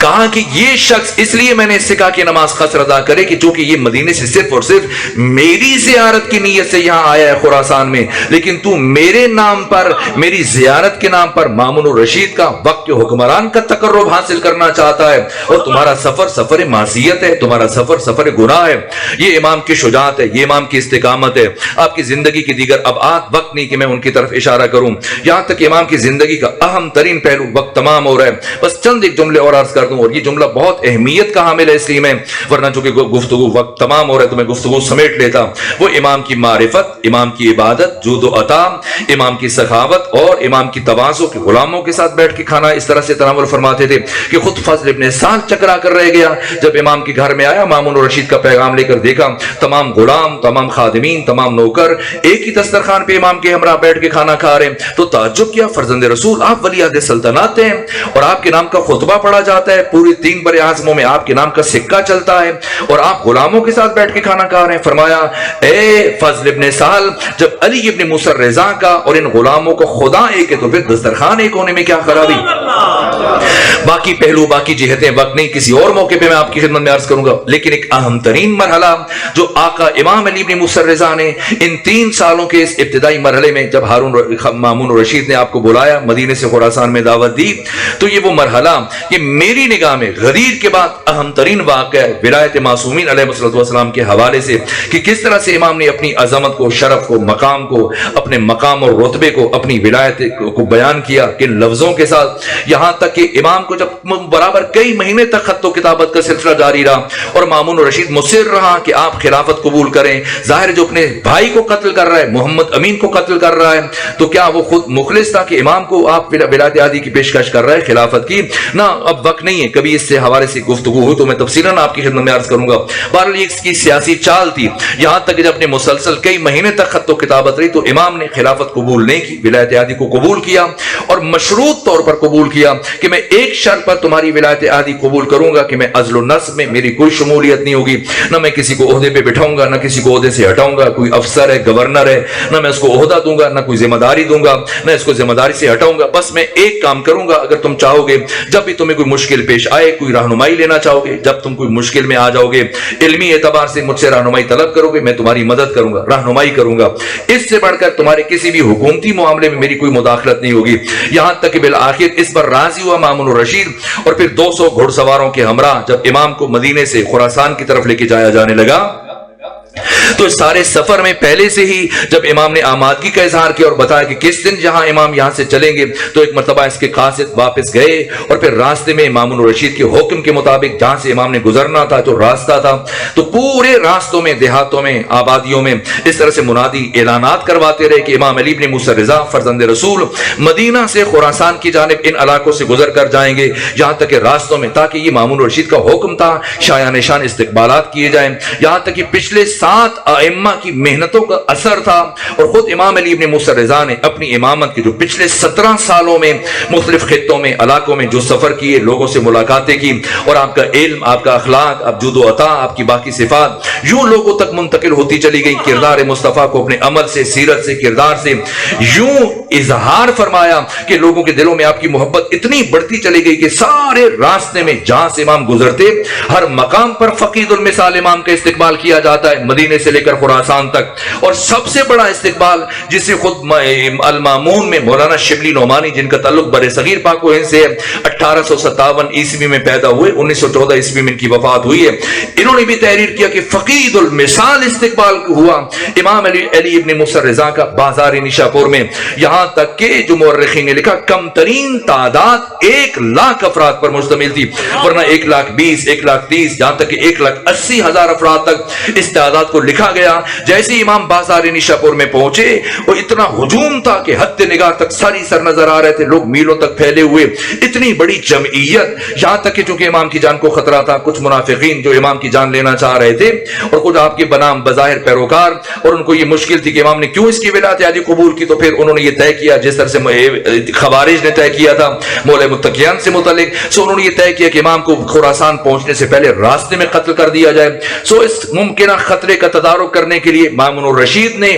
کہا کہ یہ شخص اس لیے میں نے اس سے کہا کہ نماز قصر ادا کرے کہ چونکہ یہ مدینے سے صرف اور صرف میری زیارت کی نیت سے یہاں آیا ہے خراسان میں، لیکن تو میرے نام پر، میری زیارت کے نام پر مامون الرشید کا، وقت کے حکمران کا تقرب حاصل کرنا چاہتا ہے، اور تمہارا سفر سفر معصیت ہے، تمہارا سفر سفر گناہ ہے۔ یہ امام کی شجاعت ہے، یہ امام کی استقامت ہے۔ آپ کی زندگی کی دیگر ابعاد وقت نہیں کہ میں ان کی طرف اشارہ کروں، یہاں تک کہ امام کی زندگی کا اہم ترین پہلو وقت تمام ہو رہا ہے۔ بس چند ایک جملے اور عرض کر دوں، اور یہ جملہ بہت اہمیت کا حامل ہے اس لیے میں، ورنہ چونکہ گفتگو وقت تمام ہو رہا ہے تو میں گفتگو سمیٹ لیتا۔ وہ امام کی معرفت، امام کی عبادت، جود و عطا، امام کی سخاوت اور امام کی تواضع، کے غلاموں کے ساتھ بیٹھ کے کھانا اس طرح سے تناول فرماتے تھے کہ خود فضل ابن سال چکرا کر رہ گیا جب امام کے گھر میں آیا، مامون الرشید کا پیغام لے کر دیکھا، تمام غلام، تمام خادمین، تمام نوکر ایک ہی دسترخوان پہ امام کے ہمراہ بیٹھ کے کھانا کھا رہے ہیں، تو تعجب کیا، فرزند رسول آپ ولی عہد سلطنت ہیں اور آپ کے نام کا خطبہ پڑھا جاتا ہے، پوری 3 بر اعظموں میں آپ کے نام کا سکہ چلتا ہے اور آپ غلاموں کے ساتھ بیٹھ کے کھانا کھا رہے ہیں۔ فرمایا اے فضل ابن سہل، جب علی ابن موسیٰ الرضا کا اور ان غلاموں کا خدا ایک ہے تو پھر دسترخوان ایک ہونے میں کیا خرابی؟ باقی پہلو، باقی جہتیں وقت نہیں، کسی اور موقع پہ میں آپ کی خدمت میں عرض کروں گا، لیکن ایک اہم ترین مرحلہ جو آقا امام علی ابن موسیٰ الرضا نے ان 3 سالوں کے اس ابتدائی مرحلے میں جب مامون الرشید نے آپ کو بلایا، مدینے سے خراسان میں دعوت دی، تو یہ وہ مرحلہ یہ میری نگاہ میں غدیر کے بعد اہم ترین واقعہ ہے ولایت معصومین علیہ السلام کے حوالے سے، کہ کس طرح سے امام نے اپنی عظمت کو، شرف کو، مقام کو، اپنے مقام اور رتبے کو، اپنی ولایت کو بیان کیا کن لفظوں کے ساتھ، یہاں تک کہ امام کو جب برابر کئی مہینے تک خط و کتابت کا سلسلہ جاری رہا اور مامون الرشید مصر رہا کہ آپ خلافت قبول کریں، ظاہر جو اپنے بھائی کو قتل کر رہا ہے، محمد امین کو قتل کر رہا ہے، تو کیا وہ خود مخلص تھا کہ امام کو آپ ولایت عہدی کی پیشکش کر رہے ہیں خلافت کی؟ نہ، اب وقت نہیں ہے، کبھی اس سے حوالے سے گفتگو ہوئی تو میں تفصیلاً آپ کی خدمت میں عرض کروں گا۔ بہرحال یہ اس کی سیاسی چال تھی، یہاں تک کہ جب اپنے مسلسل کئی مہینے تک خط و کتابت رہی تو امام نے خلافت قبول نہیں کی، ولایت عہدی کو قبول کیا اور مشروط طور پر قبول کیا کہ میں ایک شرط پر تمہاری ولایت عہدی قبول کروں گا کہ میں عزل النصب میں میری کوئی شمولیت نہیں ہوگی، نہ میں کسی کو عہدے پہ بٹھاؤں گا، نہ کسی کو عہدے سے ہٹاؤں گا، کوئی افسر ہے، گورنر ہے، نہ میں اس کو عہدہ دوں گا، نہ کوئی ذمہ داری دوں گا، نہ اس کو ذمہ داری سے ہٹاؤں گا، بس میں ایک کام کروں گا، اگر تم چاہو گے جب بھی تمہیں کوئی مشکل پیش آئے، کوئی رہنمائی لینا چاہو گے، جب تم کوئی مشکل میں آ جاؤ گے، علمی اعتبار سے مجھ سے رہنمائی طلب کرو گے، میں تمہاری مدد کروں گا، رہنمائی کروں گا، اس سے بڑھ کر تمہارے کسی بھی حکومتی معاملے میں میری کوئی مداخلت نہیں ہوگی۔ یہاں تک کہ بالآخر اس پر راضی ہوا مامون الرشید، اور پھر 200 گھڑ سواروں کے ہمراہ جب امام کو مدینے سے خراسان کی طرف لے کے جایا جانے لگا تو اس سارے سفر میں پہلے سے ہی جب امام نے آمادگی کا اظہار کیا اور بتایا کہ کس دن جہاں امام یہاں سے چلیں گے، تو ایک مرتبہ اس کے قاصد واپس گئے اور پھر راستے میں مامون الرشید کے حکم کے مطابق جہاں سے امام نے گزرنا تھا جو راستہ تھا، تو پورے راستوں میں، دیہاتوں میں، آبادیوں میں اس طرح سے منادی اعلانات کرواتے رہے کہ امام علی بن موسیٰ الرضا فرزند رسول مدینہ سے خراسان کی جانب ان علاقوں سے گزر کر جائیں گے، یہاں تک کہ راستوں میں، تاکہ یہ مامون الرشید کا حکم تھا شایان نشان استقبالات کیے جائیں، یہاں تک کہ پچھلے 7 ائمہ کی محنتوں کا اثر تھا، اور خود امام علی ابن موسیٰ الرضا نے اپنی امامت کے جو پچھلے 17 سالوں میں مختلف خطوں میں، علاقوں میں جو سفر کیے، لوگوں سے ملاقاتیں کی، اور آپ کا علم، آپ کا اخلاق، آپ جود و عطا، آپ کی باقی صفات یوں لوگوں تک منتقل ہوتی چلی گئی، کردار مصطفیٰ کو اپنے عمل سے، سیرت سے، کردار سے یوں اظہار فرمایا کہ لوگوں کے دلوں میں آپ کی محبت اتنی بڑھتی چلی گئی کہ سارے راستے میں جہاں سے امام گزرتے ہر مقام پر فقید المثال امام کا استقبال کیا جاتا ہے، مدینے سے لے کر خراسان تک، اور سب سے بڑا استقبال جسے خود المامون میں مولانا شبلی نعمانی جن کا تعلق بر صغیر پاک و ہند سے 1857 عیسوی میں پیدا ہوئے، 1914 عیسوی میں ان کی وفات ہوئی ہے، انہوں نے بھی تحریر کیا کہ فقید المثال استقبال ہوا امام علی ابن موسیٰ الرضا کا بازار نشاپور میں، یہاں تک کہ جو مورخین نے لکھا کم ترین تعداد 1,00,000 افراد پر مشتمل تھی، ورنہ 1,20,000 1,30,000 جہاں تک کہ 1,80,000 افراد تک اس تعداد کو لکھا گیا۔ جیسے امام بازار نشاپور میں پہنچے وہ اتنا ہجوم تھا کہ حد نگاہ تک ساری سر نظر آ رہے تھے، لوگ میلوں تک پھیلے ہوئے، اتنی بڑی جمعیت، یہاں تک کہ چونکہ امام کی جان کو خطرہ تھا، کچھ منافقین جو امام کی جان لینا چاہ رہے تھے اور کچھ آپ کے بنام بظاہر پیروکار، اور ان کو یہ مشکل تھی کہ امام نے کیوں اس کی ولایت عہدی قبول کی، تو پھر انہوں نے یہ طے کیا جس طرح سے خوارج نے طے کیا تھا مولوی متقیان سے متعلق، سو انہوں نے یہ طے کیا کہ امام کو خراسان پہنچنے سے پہلے راستے میں قتل کر دیا جائے۔ سو اس ممکنہ خطرے کا تدارک کرنے کے لیے مامون الرشید نے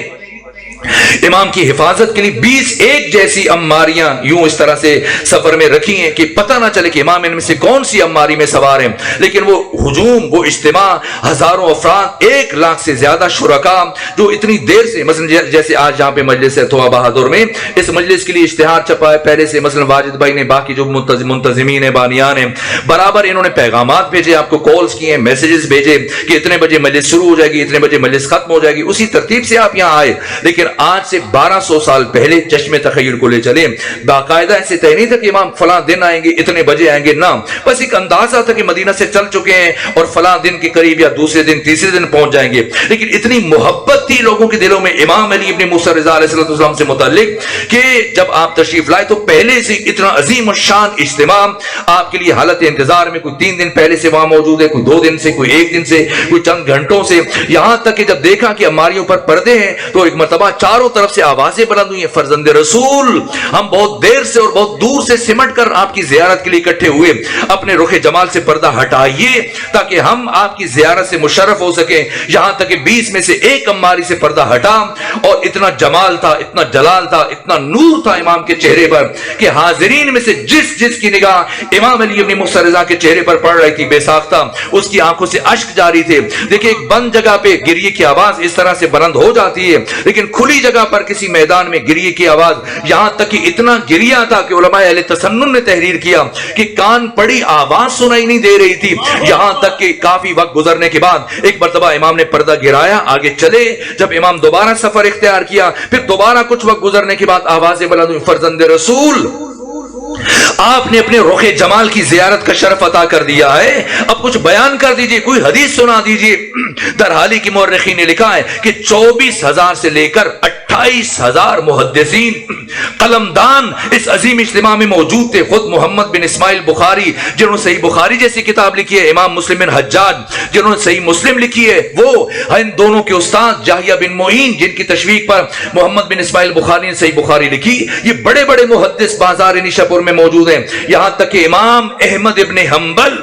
امام کی حفاظت کے لیے 20 ایک جیسی اماریاں یوں اس طرح سے سفر میں رکھی ہیں کہ پتہ نہ چلے کہ امام ان میں سے کون سی اماری میں سوار ہیں. لیکن وہ ہجوم، وہ اجتماع، ہزاروں افراد، 1 لاکھ سے زیادہ شرکاء جو اتنی دیر سے، مثلا جیسے آج جہاں پہ مجلس ہے تھوا بہادر میں، اس مجلس کے لیے اشتہار چھپا ہے پہلے سے، مثلا واجد بھائی نے، باقی جو منتظمین ہیں، بانیان ہیں، برابر انہوں نے پیغامات بھیجے، آپ کو کالز کیے، میسیجز بھیجے کہ اتنے بجے مجلس شروع ہو جائے گی، اتنے بجے مجلس ختم ہو جائے گی. اسی ترتیب سے آپ یہاں آئے. لیکن آج سے 1200 سال پہلے چشم تخیل کو لے چلے، باقاعدہ ایسے طے نہیں تھا کہ امام فلاں دن آئیں گے، اتنے بجے آئیں گے، نہ، بس ایک اندازہ تھا کہ مدینہ سے چل چکے ہیں اور فلاں دن کے قریب یا دوسرے دن تیسرے دن پہنچ جائیں گے. لیکن اتنی محبت تھی لوگوں کے دلوں میں امام علی ابن موسیٰ رضا علیہ السلام سے متعلق کہ جب آپ تشریف لائے تو پہلے سے اتنا عظیم الشان اجتماع آپ کے لیے حالت انتظار میں، کوئی 3 دن پہلے سے وہاں موجود ہے، کوئی 2 دن سے، کوئی 1 دن سے، کوئی چند گھنٹوں سے، یہاں تک کہ جب دیکھا کہ اماریوں پر پردے ہیں تو ایک مرتبہ چاروں طرف سے آوازیں بلند ہوئی ہیں، فرزند رسول، ہم بہت دیر سے اور بہت دور سے سمٹ کر آپ کی زیارت کے لیے اکٹھے ہوئے، اپنے رخ جمال سے پردہ ہٹائیے تاکہ ہم آپ کی زیارت سے مشرف ہو سکیں. یہاں تک کہ 20 میں سے ایک اماری سے پردہ ہٹا اور اتنا جمال تھا، اتنا جلال تھا، اتنا نور تھا امام کے چہرے پر کہ حاضرین میں سے جس کی نگاہ امام علی ابن موسیٰ رضا کے چہرے پر پڑ رہی تھی بے ساختہ، اس کی آنکھوں سے اشک جاری تھے. دیکھیں ایک بند جگہ پہ گریے کی آواز اس طرح سے بلند ہو جاتی ہے، لیکن کھلی جگہ پر کسی میدان میں گریے کی آواز، یہاں تک کہ اتنا گریا تھا کہ علماء اہل تسنن نے تحریر کیا کہ کان پڑی آواز سنائی نہیں دے رہی تھی. یہاں تک کہ کافی وقت گزرنے کے بعد ایک مرتبہ امام نے پردہ گرایا، آگے چلے. جب امام دوبارہ سفر اختیار کیا، پھر دوبارہ کچھ وقت گزرنے کے بعد آوازیں بلند ہوئی، فرزند رسول، آپ نے اپنے رخ جمال کی زیارت کا شرف عطا کر دیا ہے، اب کچھ بیان کر دیجئے، کوئی حدیث سنا دیجئے. در حالی کی مورخین نے لکھا ہے کہ 24,000 سے لے کر 28,000 محدثین قلمدان اس عظیم اجتماع میں موجود تھے. خود محمد بن اسماعیل بخاری جنہوں نے صحیح بخاری جیسی کتاب لکھی ہے، امام مسلم بن حجاج جنہوں نے صحیح مسلم لکھی ہے، وہ ان دونوں کے استاد جاہیہ بن معین جن کی تشویق پر محمد بن اسماعیل بخاری نے صحیح بخاری لکھی، یہ بڑے بڑے محدث بازار نیشہ پور میں موجود ہیں. یہاں تک کہ امام احمد ابن حنبل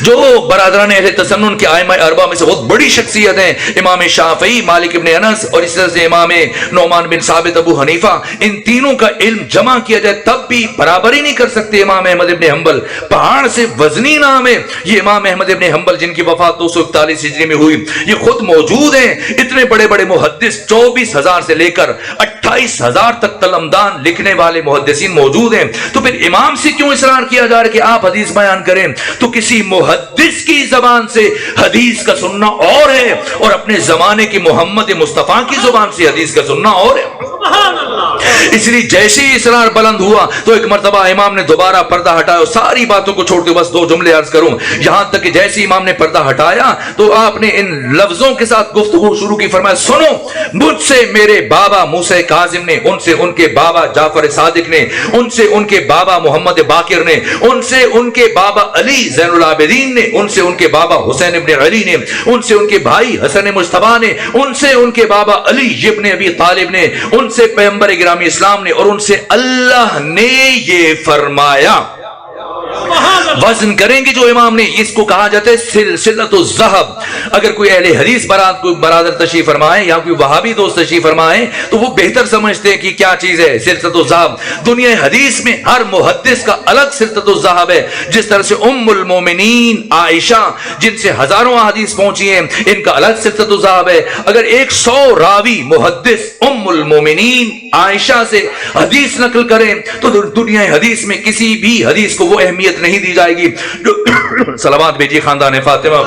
جو برادران اہل تسنن کے ائمہ اربعہ میں سے بہت بڑی شخصیت ہیں، امام شافعی، مالک ابن انس اور اس طرح سے امام نعمان بن ثابت، ابو حنیفہ، ان تینوں کا علم جمع کیا جائے تب بھی برابری نہیں کر سکتے امام احمد ابن حنبل. پہاڑ سے وزنی نام ہے یہ امام احمد ابن حنبل جن کی وفات 241 ہجری میں ہوئی، یہ خود موجود ہیں. اتنے بڑے بڑے محدث 24,000 سے لے کر 28,000 تک قلمدان لکھنے والے محدثین موجود ہیں. تو پھر امام سے کیوں اصرار کیا جا رہا ہے کہ آپ حدیث بیان کریں؟ تو کسی محدث کی زبان سے حدیث کا سننا اور ہے اور اپنے زمانے کی محمد مصطفیٰ کی زبان سے حدیث کا سننا اور ہے. اس لیے جیسے ہی اصرار بلند ہوا تو ایک مرتبہ امام نے دوبارہ پردہ ہٹایا. ساری باتوں کو چھوڑ کے بس 2 جملے عرض کروں. یہاں تک کہ جیسے ہی امام نے پردہ ہٹایا تو آپ نے ان لفظوں کے ساتھ گفتگو شروع کی، فرمایا سنو، مجھ سے میرے بابا موسیٰ کاظم نے، ان سے ان کے بابا جعفر صادق نے، ان سے ان کے بابا محمد باقر نے، ان سے ان کے بابا علی زین العابدین نے، ان سے ان کے بابا حسین ابن علی نے، ان سے ان کے بھائی حسن مجتبیٰ نے، ان سے ان کے بابا علی ابن ابی طالب نے، ان سے پیغمبر گرامی اسلام نے، اور ان سے اللہ نے یہ فرمایا. وزن کریں گے جو امام نے، اس کو کہا جاتا ہے سلسلۃ الذہب. اگر کوئی اہل حدیث برادر تشریف فرمائے یا کوئی وہابی دوست تشریف فرمائے تو وہ بہتر سمجھتے ہیں کہ کیا چیز ہے سلسلۃ الذہب. دنیا حدیث میں ہر محدث کا الگ سلسلۃ الذہب ہے. جس طرح سے ام المومنین عائشہ جن سے ہزاروں احادیث پہنچی ہیں، ان کا الگ سلسلۃ الذہب ہے. اگر 100 راوی محدث ام المومنین عائشہ سے حدیث نقل کریں تو دنیا حدیث میں کسی بھی حدیث کو وہ اہمیت نہیں دی جائے گی. صلوات بھیجیے خاندان فاطمہ.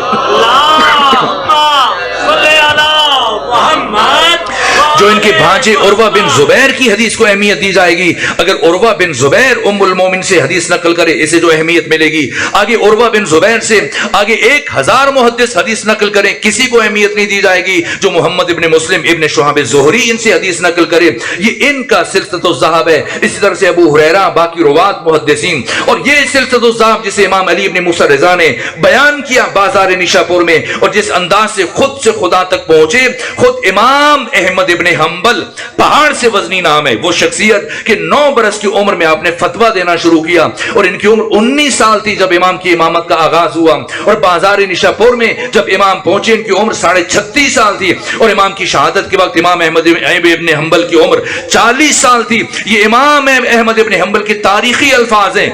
جو ان کے بھانجے عروہ بن زبیر کی حدیث کو اہمیت دی جائے گی. اگر عروہ بن زبیر ام المومن سے حدیث نقل کرے اسے جو اہمیت ملے گی، آگے عروہ بن زبیر سے آگے 1000 محدث حدیث نقل کریں کسی کو اہمیت نہیں دی جائے گی. جو محمد ابن مسلم ابن شہاب زہری ان سے حدیث نقل کرے یہ ان کا سلسلۃ الذہب ہے. اسی طرح سے ابو ہریرہ، باقی روات محدثین. اور یہ سلسلۃ الذہب جسے امام علی ابن موسیٰ رضا نے بیان کیا بازار نیشہ پور میں، اور جس انداز سے خود خدا تک پہنچے، خود امام احمد ابن حنبل پہاڑ سے وزنی نام ہے، وہ شخصیت کہ 9 برس کی عمر میں آپ نے فتویٰ دینا شروع کیا اور ان کی عمر 19 سال تھی جب امام کی امامت کا آغاز ہوا، اور بازار نشاپور میں جب امام پہنچے ان کی عمر 36.5 سال تھی، اور امام کی شہادت کے وقت امام احمد ابن حنبل کی عمر 40 سال تھی۔ یہ امام احمد ابن حنبل کے تاریخی الفاظ ہیں۔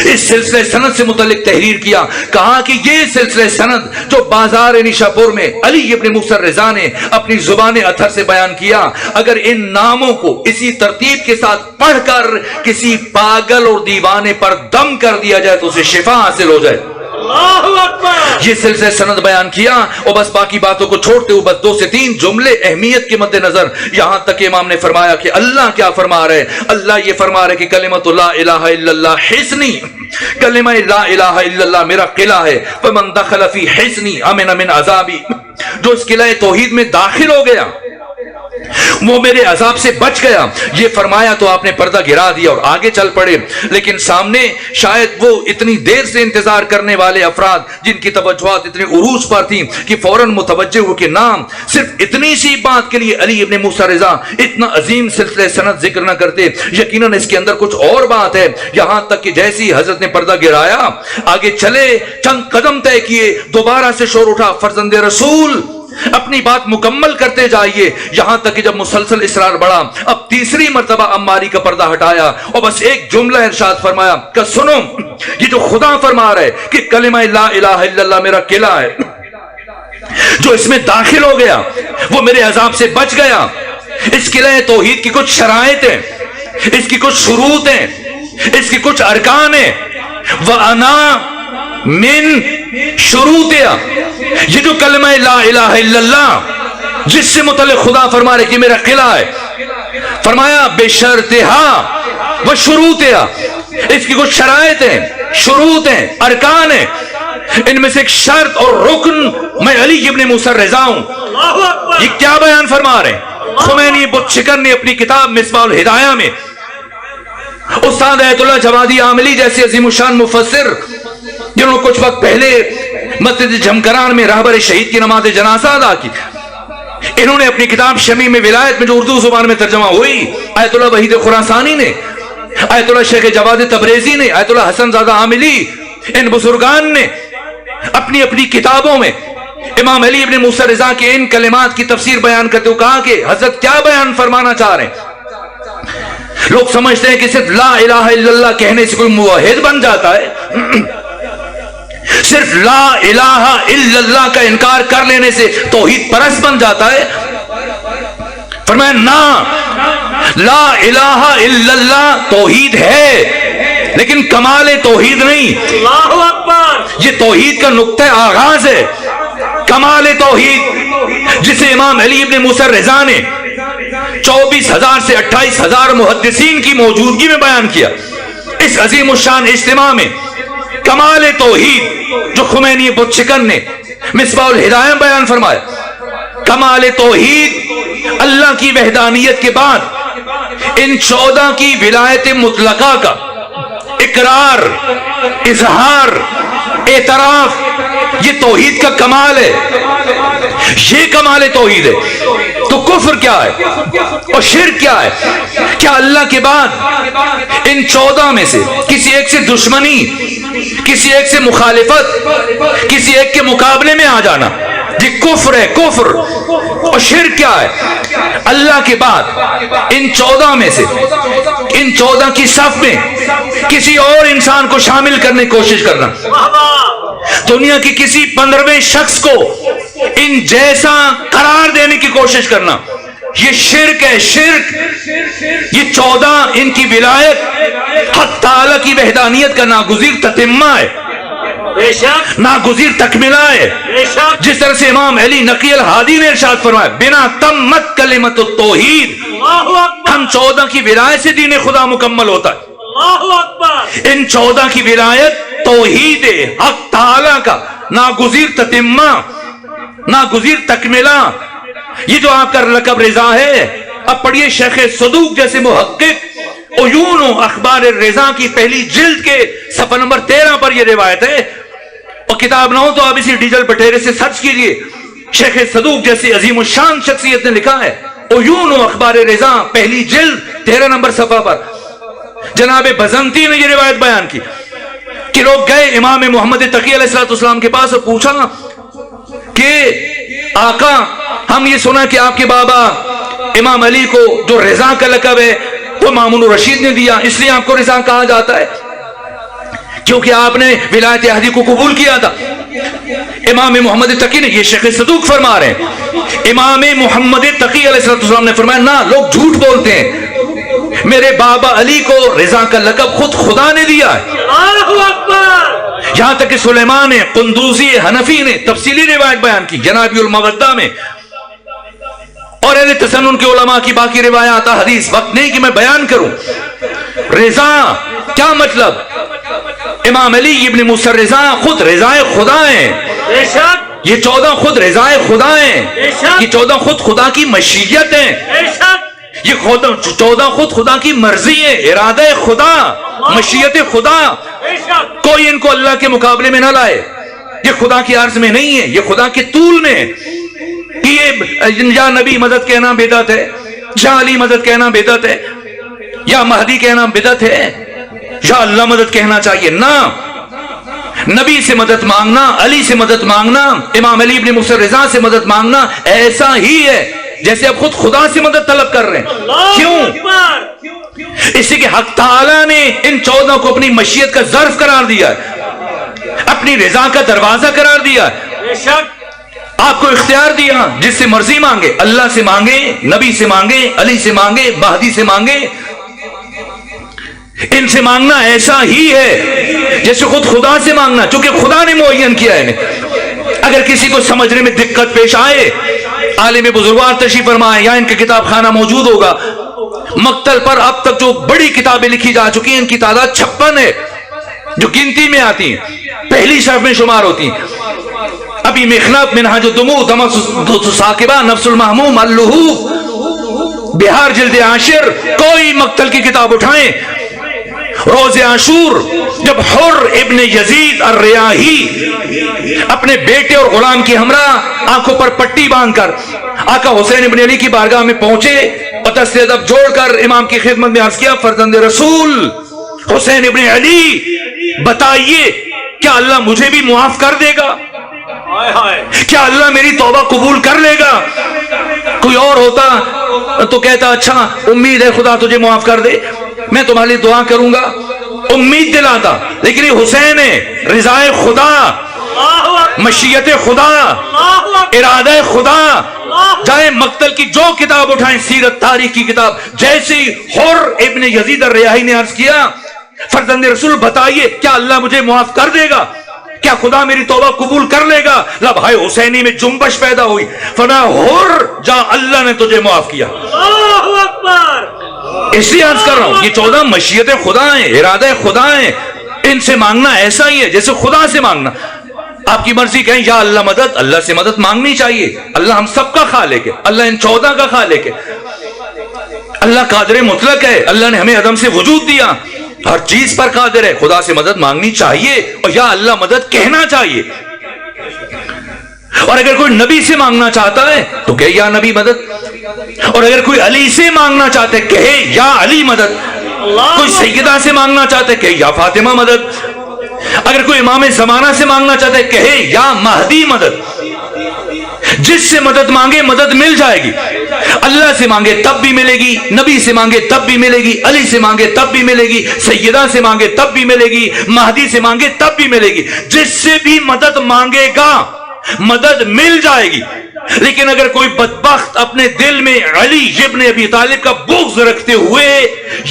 اس سلسلہ سند سے متعلق تحریر کیا، کہا کہ یہ سلسلہ سند جو بازار نشاپور میں علی ابن موسیٰ رضا نے اپنی زبان اطہر سے بیان کیا، اگر ان ناموں کو اسی ترتیب کے ساتھ پڑھ کر کسی پاگل اور دیوانے پر دم کر دیا جائے تو اسے شفا حاصل ہو جائے۔ اللہ اکبر۔ یہ سلسلہ سند بیان کیا اور بس باقی باتوں کو چھوڑتے ہوئے بس 2 سے 3 جملے اہمیت کے مد نظر، یہاں تک کہ امام نے فرمایا کہ اللہ کیا فرما رہے، اللہ یہ فرما رہے کہ کلمۃ لا الہ الا اللہ حصنی، کلمہ لا الہ الا اللہ میرا قلعہ ہے، فمن دخل فی حصنی امن من عذابی، جو اس قلعہ توحید میں داخل ہو گیا وہ میرے عذاب سے بچ گیا۔ یہ فرمایا تو آپ نے پردہ گرا دیا اور آگے چل پڑے، لیکن سامنے شاید وہ اتنی دیر سے انتظار کرنے والے افراد جن کی توجہات اتنے عروج پر تھیں کہ فوراً متوجہ ہو کہ نام صرف اتنی سی بات کے لیے علی ابن موسیٰ رضا اتنا عظیم سلسلہ سند ذکر نہ کرتے، یقیناً اس کے اندر کچھ اور بات ہے۔ یہاں تک کہ جیسی حضرت نے پردہ گرایا، آگے چلے، چند قدم طے کیے، دوبارہ سے شور اٹھا، فرزند رسول اپنی بات مکمل کرتے جائیے، یہاں تک کہ جب مسلسل اصرار بڑھا، اب تیسری مرتبہ عماری کا پردہ ہٹایا اور بس ایک جملہ ارشاد فرمایا کہ سنو، یہ جو خدا فرما رہا ہے کہ کلمہ لا الہ الا اللہ میرا قلعہ ہے، جو اس میں داخل ہو گیا وہ میرے عذاب سے بچ گیا۔ اس قلعہ توحید کی کچھ شرائط ہیں، اس کی کچھ شروط ہیں، اس کی کچھ ارکان ہیں، وَأَنَا مِن شروطیا، یہ جو کلمہ لا الہ الا اللہ جس سے متعلق خدا فرما رہے کہ میرا قلعہ ہے، فرمایا بشرطہا و شروطہا، اس کی کچھ شرائط ہیں، شروط ہیں، ارکان ہیں، ان میں سے ایک شرط اور رکن میں علی ابن موسیٰ رضا ہوں۔ اللہ اکبر۔ یہ کیا بیان فرما رہے ہیں؟ خمینی بت شکن نے اپنی کتاب مصباح الہدایہ میں استاد ایت اللہ جوادی عاملی جیسے عظیم الشان مفسر جنہوں نے کچھ وقت پہلے مسجد جھمکران میں راہبر شہید کی نماز جنازہ ادا کی، انہوں نے اپنی کتاب شمیم ولایت میں جو اردو زبان میں ترجمہ ہوئی، ایت اللہ وحید خراسانی نے، ایت اللہ شیخ جواد تبریزی نے، ایت اللہ حسن زادہ عاملی، ان بزرگان نے اپنی اپنی کتابوں میں امام علی ابن موسیٰ رضا کے ان کلمات کی تفسیر بیان کرتے ہوئے کہا کہ حضرت کیا بیان فرمانا چاہ رہے ہیں؟ لوگ سمجھتے ہیں کہ صرف لا الہ الا اللہ کہنے سے کوئی موحد بن جاتا ہے، صرف لا الہ الا اللہ کا انکار کر لینے سے توحید پرست بن جاتا ہے۔ فرمایا نا، لا الہ الا اللہ توحید ہے لیکن کمال توحید نہیں۔ اللہ اکبر۔ یہ توحید کا نقطہ آغاز ہے، کمال توحید جسے امام علی ابن موسیٰ رضا نے 24,000 سے 28,000 محدثین کی موجودگی میں بیان کیا۔ اس عظیم الشان اجتماع میں کمال توحید جو خمینی بت شکن نے مصباح الہدایہ بیان فرمایا، کمال توحید اللہ کی وحدانیت کے بعد ان 14 کی ولایت مطلقہ کا اقرار، اظہار، اعتراف، یہ توحید کا کمال ہے، یہ کمال توحید ہے۔ تو کفر کیا ہے اور شرک کیا ہے؟ کیا اللہ کے بعد ان 14 میں سے کسی ایک سے دشمنی، کسی ایک سے مخالفت، کسی ایک کے مقابلے میں آ جانا یہ کفر ہے، کفر۔ اور شرک کیا ہے؟ اللہ کے بعد ان 14 میں سے، ان 14 کی صف میں کسی اور انسان کو شامل کرنے کی کوشش کرنا، دنیا کی کسی 15ویں شخص کو ان جیسا قرار دینے کی کوشش کرنا، یہ شرک ہے، شرک۔ یہ 14 ان کی ولایت حق تعالی کی وحدانیت کا ناگزیر تتمہ ہے، ناگزیر تکملہ ہے۔ جس طرح سے امام علی نقی الہادی نے ارشاد فرمایا بنا تمت کلمت التوحید، ہم 14 کی ولایت سے دین خدا مکمل ہوتا ہے۔ ان 14 کی ولایت توحید حق تعالی کا ناگزیر تتمہ، ناگزیر تکملہ۔ یہ جو آپ کا لقب رضا ہے، اب پڑھیے شیخ صدوق جیسے محقق عیون و اخبار رضا کی پہلی جلد کے صفحہ نمبر 13 پر یہ روایت ہے، اور کتاب نہ ہو تو آپ اسی ڈیجل بٹیرے سے سرچ کیجئے۔ شیخ صدوق جیسی عظیم الشان شخصیت نے لکھا ہے عیون و اخبار رضا پہلی جلد 13 نمبر صفحہ پر جناب بزنطی نے یہ روایت بیان کی کہ لوگ گئے امام محمد تقی علیہ السلام کے پاس اور پوچھا کہ آقا ہم یہ سنا کہ آپ کے بابا امام علی کو جو رضا کا لقب ہے وہ مامون الرشید نے دیا، اس لیے آپ کو رضا کہا جاتا ہے کیونکہ آپ نے ولایت احدی کو قبول کیا تھا۔ امام محمد تقی نے، یہ شیخ صدوق فرما رہے ہیں، امام محمد تقی علیہ السلام نے فرمایا نہ، لوگ جھوٹ بولتے ہیں، میرے بابا علی کو رضا کا لقب خود خدا نے دیا ہے۔ اللہ اکبر۔ یہاں تک کہ سلیمان قندوزی حنفی نے تفصیلی روایت بیان کی جناب المودہ میں، اور اہل تسنن کے علماء کی باقی روایات حدیث، وقت نہیں کہ میں بیان کروں۔ رضا کیا مطلب؟ امام علی ابن موسیٰ رضا خود رضائے خدا ہیں، بے شک یہ 14 خود رضائے خدا ہیں، یہ 14 خود خدا کی مشیت ہیں، بے شک یہ 14 خود خدا کی مرضی ہے، ارادہ خدا، مشیت خدا۔ بے شک کوئی ان کو اللہ کے مقابلے میں نہ لائے، یہ خدا کی عرض میں نہیں ہے، یہ خدا کے طول میں ہے۔ یہ یا نبی مدد کہنا بدعت ہے، یا علی مدد کہنا بدعت ہے، یا مہدی کہنا بدعت ہے، یا اللہ مدد کہنا چاہیے؟ نہ، نبی سے مدد مانگنا، علی سے مدد مانگنا، امام علی ابن موسیٰ رضا سے مدد مانگنا ایسا ہی ہے جیسے اب خود خدا سے مدد طلب کر رہے ہیں۔ اللہ کیوں؟ اکبر۔ اسی کہ حق تعالیٰ نے ان 14 کو اپنی مشیت کا ظرف قرار دیا ہے، اپنی رضا کا دروازہ قرار دیا ہے، بے شک آپ کو اختیار دیا، جس سے مرضی مانگے، اللہ سے مانگے، نبی سے مانگے، علی سے مانگے، مہدی سے مانگے۔ ان سے مانگنا ایسا ہی ہے جیسے خود خدا سے مانگنا، چونکہ خدا نے معین کیا ہے انہیں۔ اگر کسی کو سمجھنے میں دقت پیش آئے، عالم بزرگوار تشریف فرمائے، یا ان کا کتاب خانہ موجود ہوگا، مقتل پر اب تک جو بڑی کتابیں لکھی جا چکی ہیں ان کی تعداد 56 ہے، جو گنتی میں آتی ہیں، پہلی شرف میں شمار ہوتی ہیں۔ ابھی مخلب، منہاج الدموع، دمس ثاقبہ، نفس المحموم، اللہوف، بہار جلد 10، کوئی مقتل کی کتاب اٹھائیں۔ روز عاشور جب حر ابن یزید الریاحی اپنے بیٹے اور غلام کی ہمراہ آنکھوں پر پٹی باندھ کر آقا حسین ابن علی کی بارگاہ میں پہنچے اور دست ادب جوڑ کر امام کی خدمت میں عرض کیا، فرزند رسول حسین ابن علی، بتائیے کیا اللہ مجھے بھی معاف کر دے گا؟ کیا اللہ میری توبہ قبول کر لے گا؟ کوئی اور ہوتا تو کہتا اچھا امید ہے خدا تجھے معاف کر دے، میں تمہارے لیے دعا کروں گا، امید دلاتا۔ لیکن یہ حسین ہے، رضائے خدا، مشیت خدا، ارادہ خدا۔ جائیں مقتل کی جو کتاب اٹھائیں، سیرت تاریخ کی کتاب، جیسے ہی حر ابن یزید الریاحی نے عرض کیا، فرزند رسول بتائیے کیا اللہ مجھے معاف کر دے گا؟ کیا خدا میری توبہ قبول کر لے گا؟ لبھائے حسینی میں جنبش پیدا ہوئی، فرمایا حر جا، اللہ نے تجھے معاف کیا۔ اللہ اکبر۔ اس لیے عرض کر رہا ہوں، یہ 14 مشیت خدا ہیں، ارادہ خدا ہیں، ان سے مانگنا ایسا ہی ہے جیسے خدا سے مانگنا۔ آپ کی مرضی کہیں یا اللہ مدد، اللہ سے مدد مانگنی چاہیے، اللہ ہم سب کا خالق ہے، اللہ ان 14 کا خالق ہے، اللہ قادر مطلق ہے، اللہ نے ہمیں عدم سے وجود دیا، ہر چیز پر قادر ہے، خدا سے مدد مانگنی چاہیے اور یا اللہ مدد کہنا چاہیے۔ اور اگر کوئی نبی سے مانگنا چاہتا ہے تو کہے یا نبی مدد، اور اگر کوئی علی سے مانگنا چاہتا ہے کہے یا علی مدد، کوئی سیدہ سے مانگنا چاہتا ہے کہے یا فاطمہ مدد، اگر کوئی امام زمانہ سے مانگنا چاہتا ہے کہے یا مہدی مدد۔ جس سے مدد مانگے مدد مل جائے گی، اللہ سے مانگے تب بھی ملے گی، نبی سے مانگے تب بھی ملے گی، علی سے مانگے تب بھی ملے گی، سیدہ سے مانگے تب بھی ملے گی، مہدی سے مانگے تب بھی ملے گی، جس سے بھی مدد مانگے گا مدد مل جائے گی۔ لیکن اگر کوئی بدبخت اپنے دل میں علی ابن ابی طالب کا بغض رکھتے ہوئے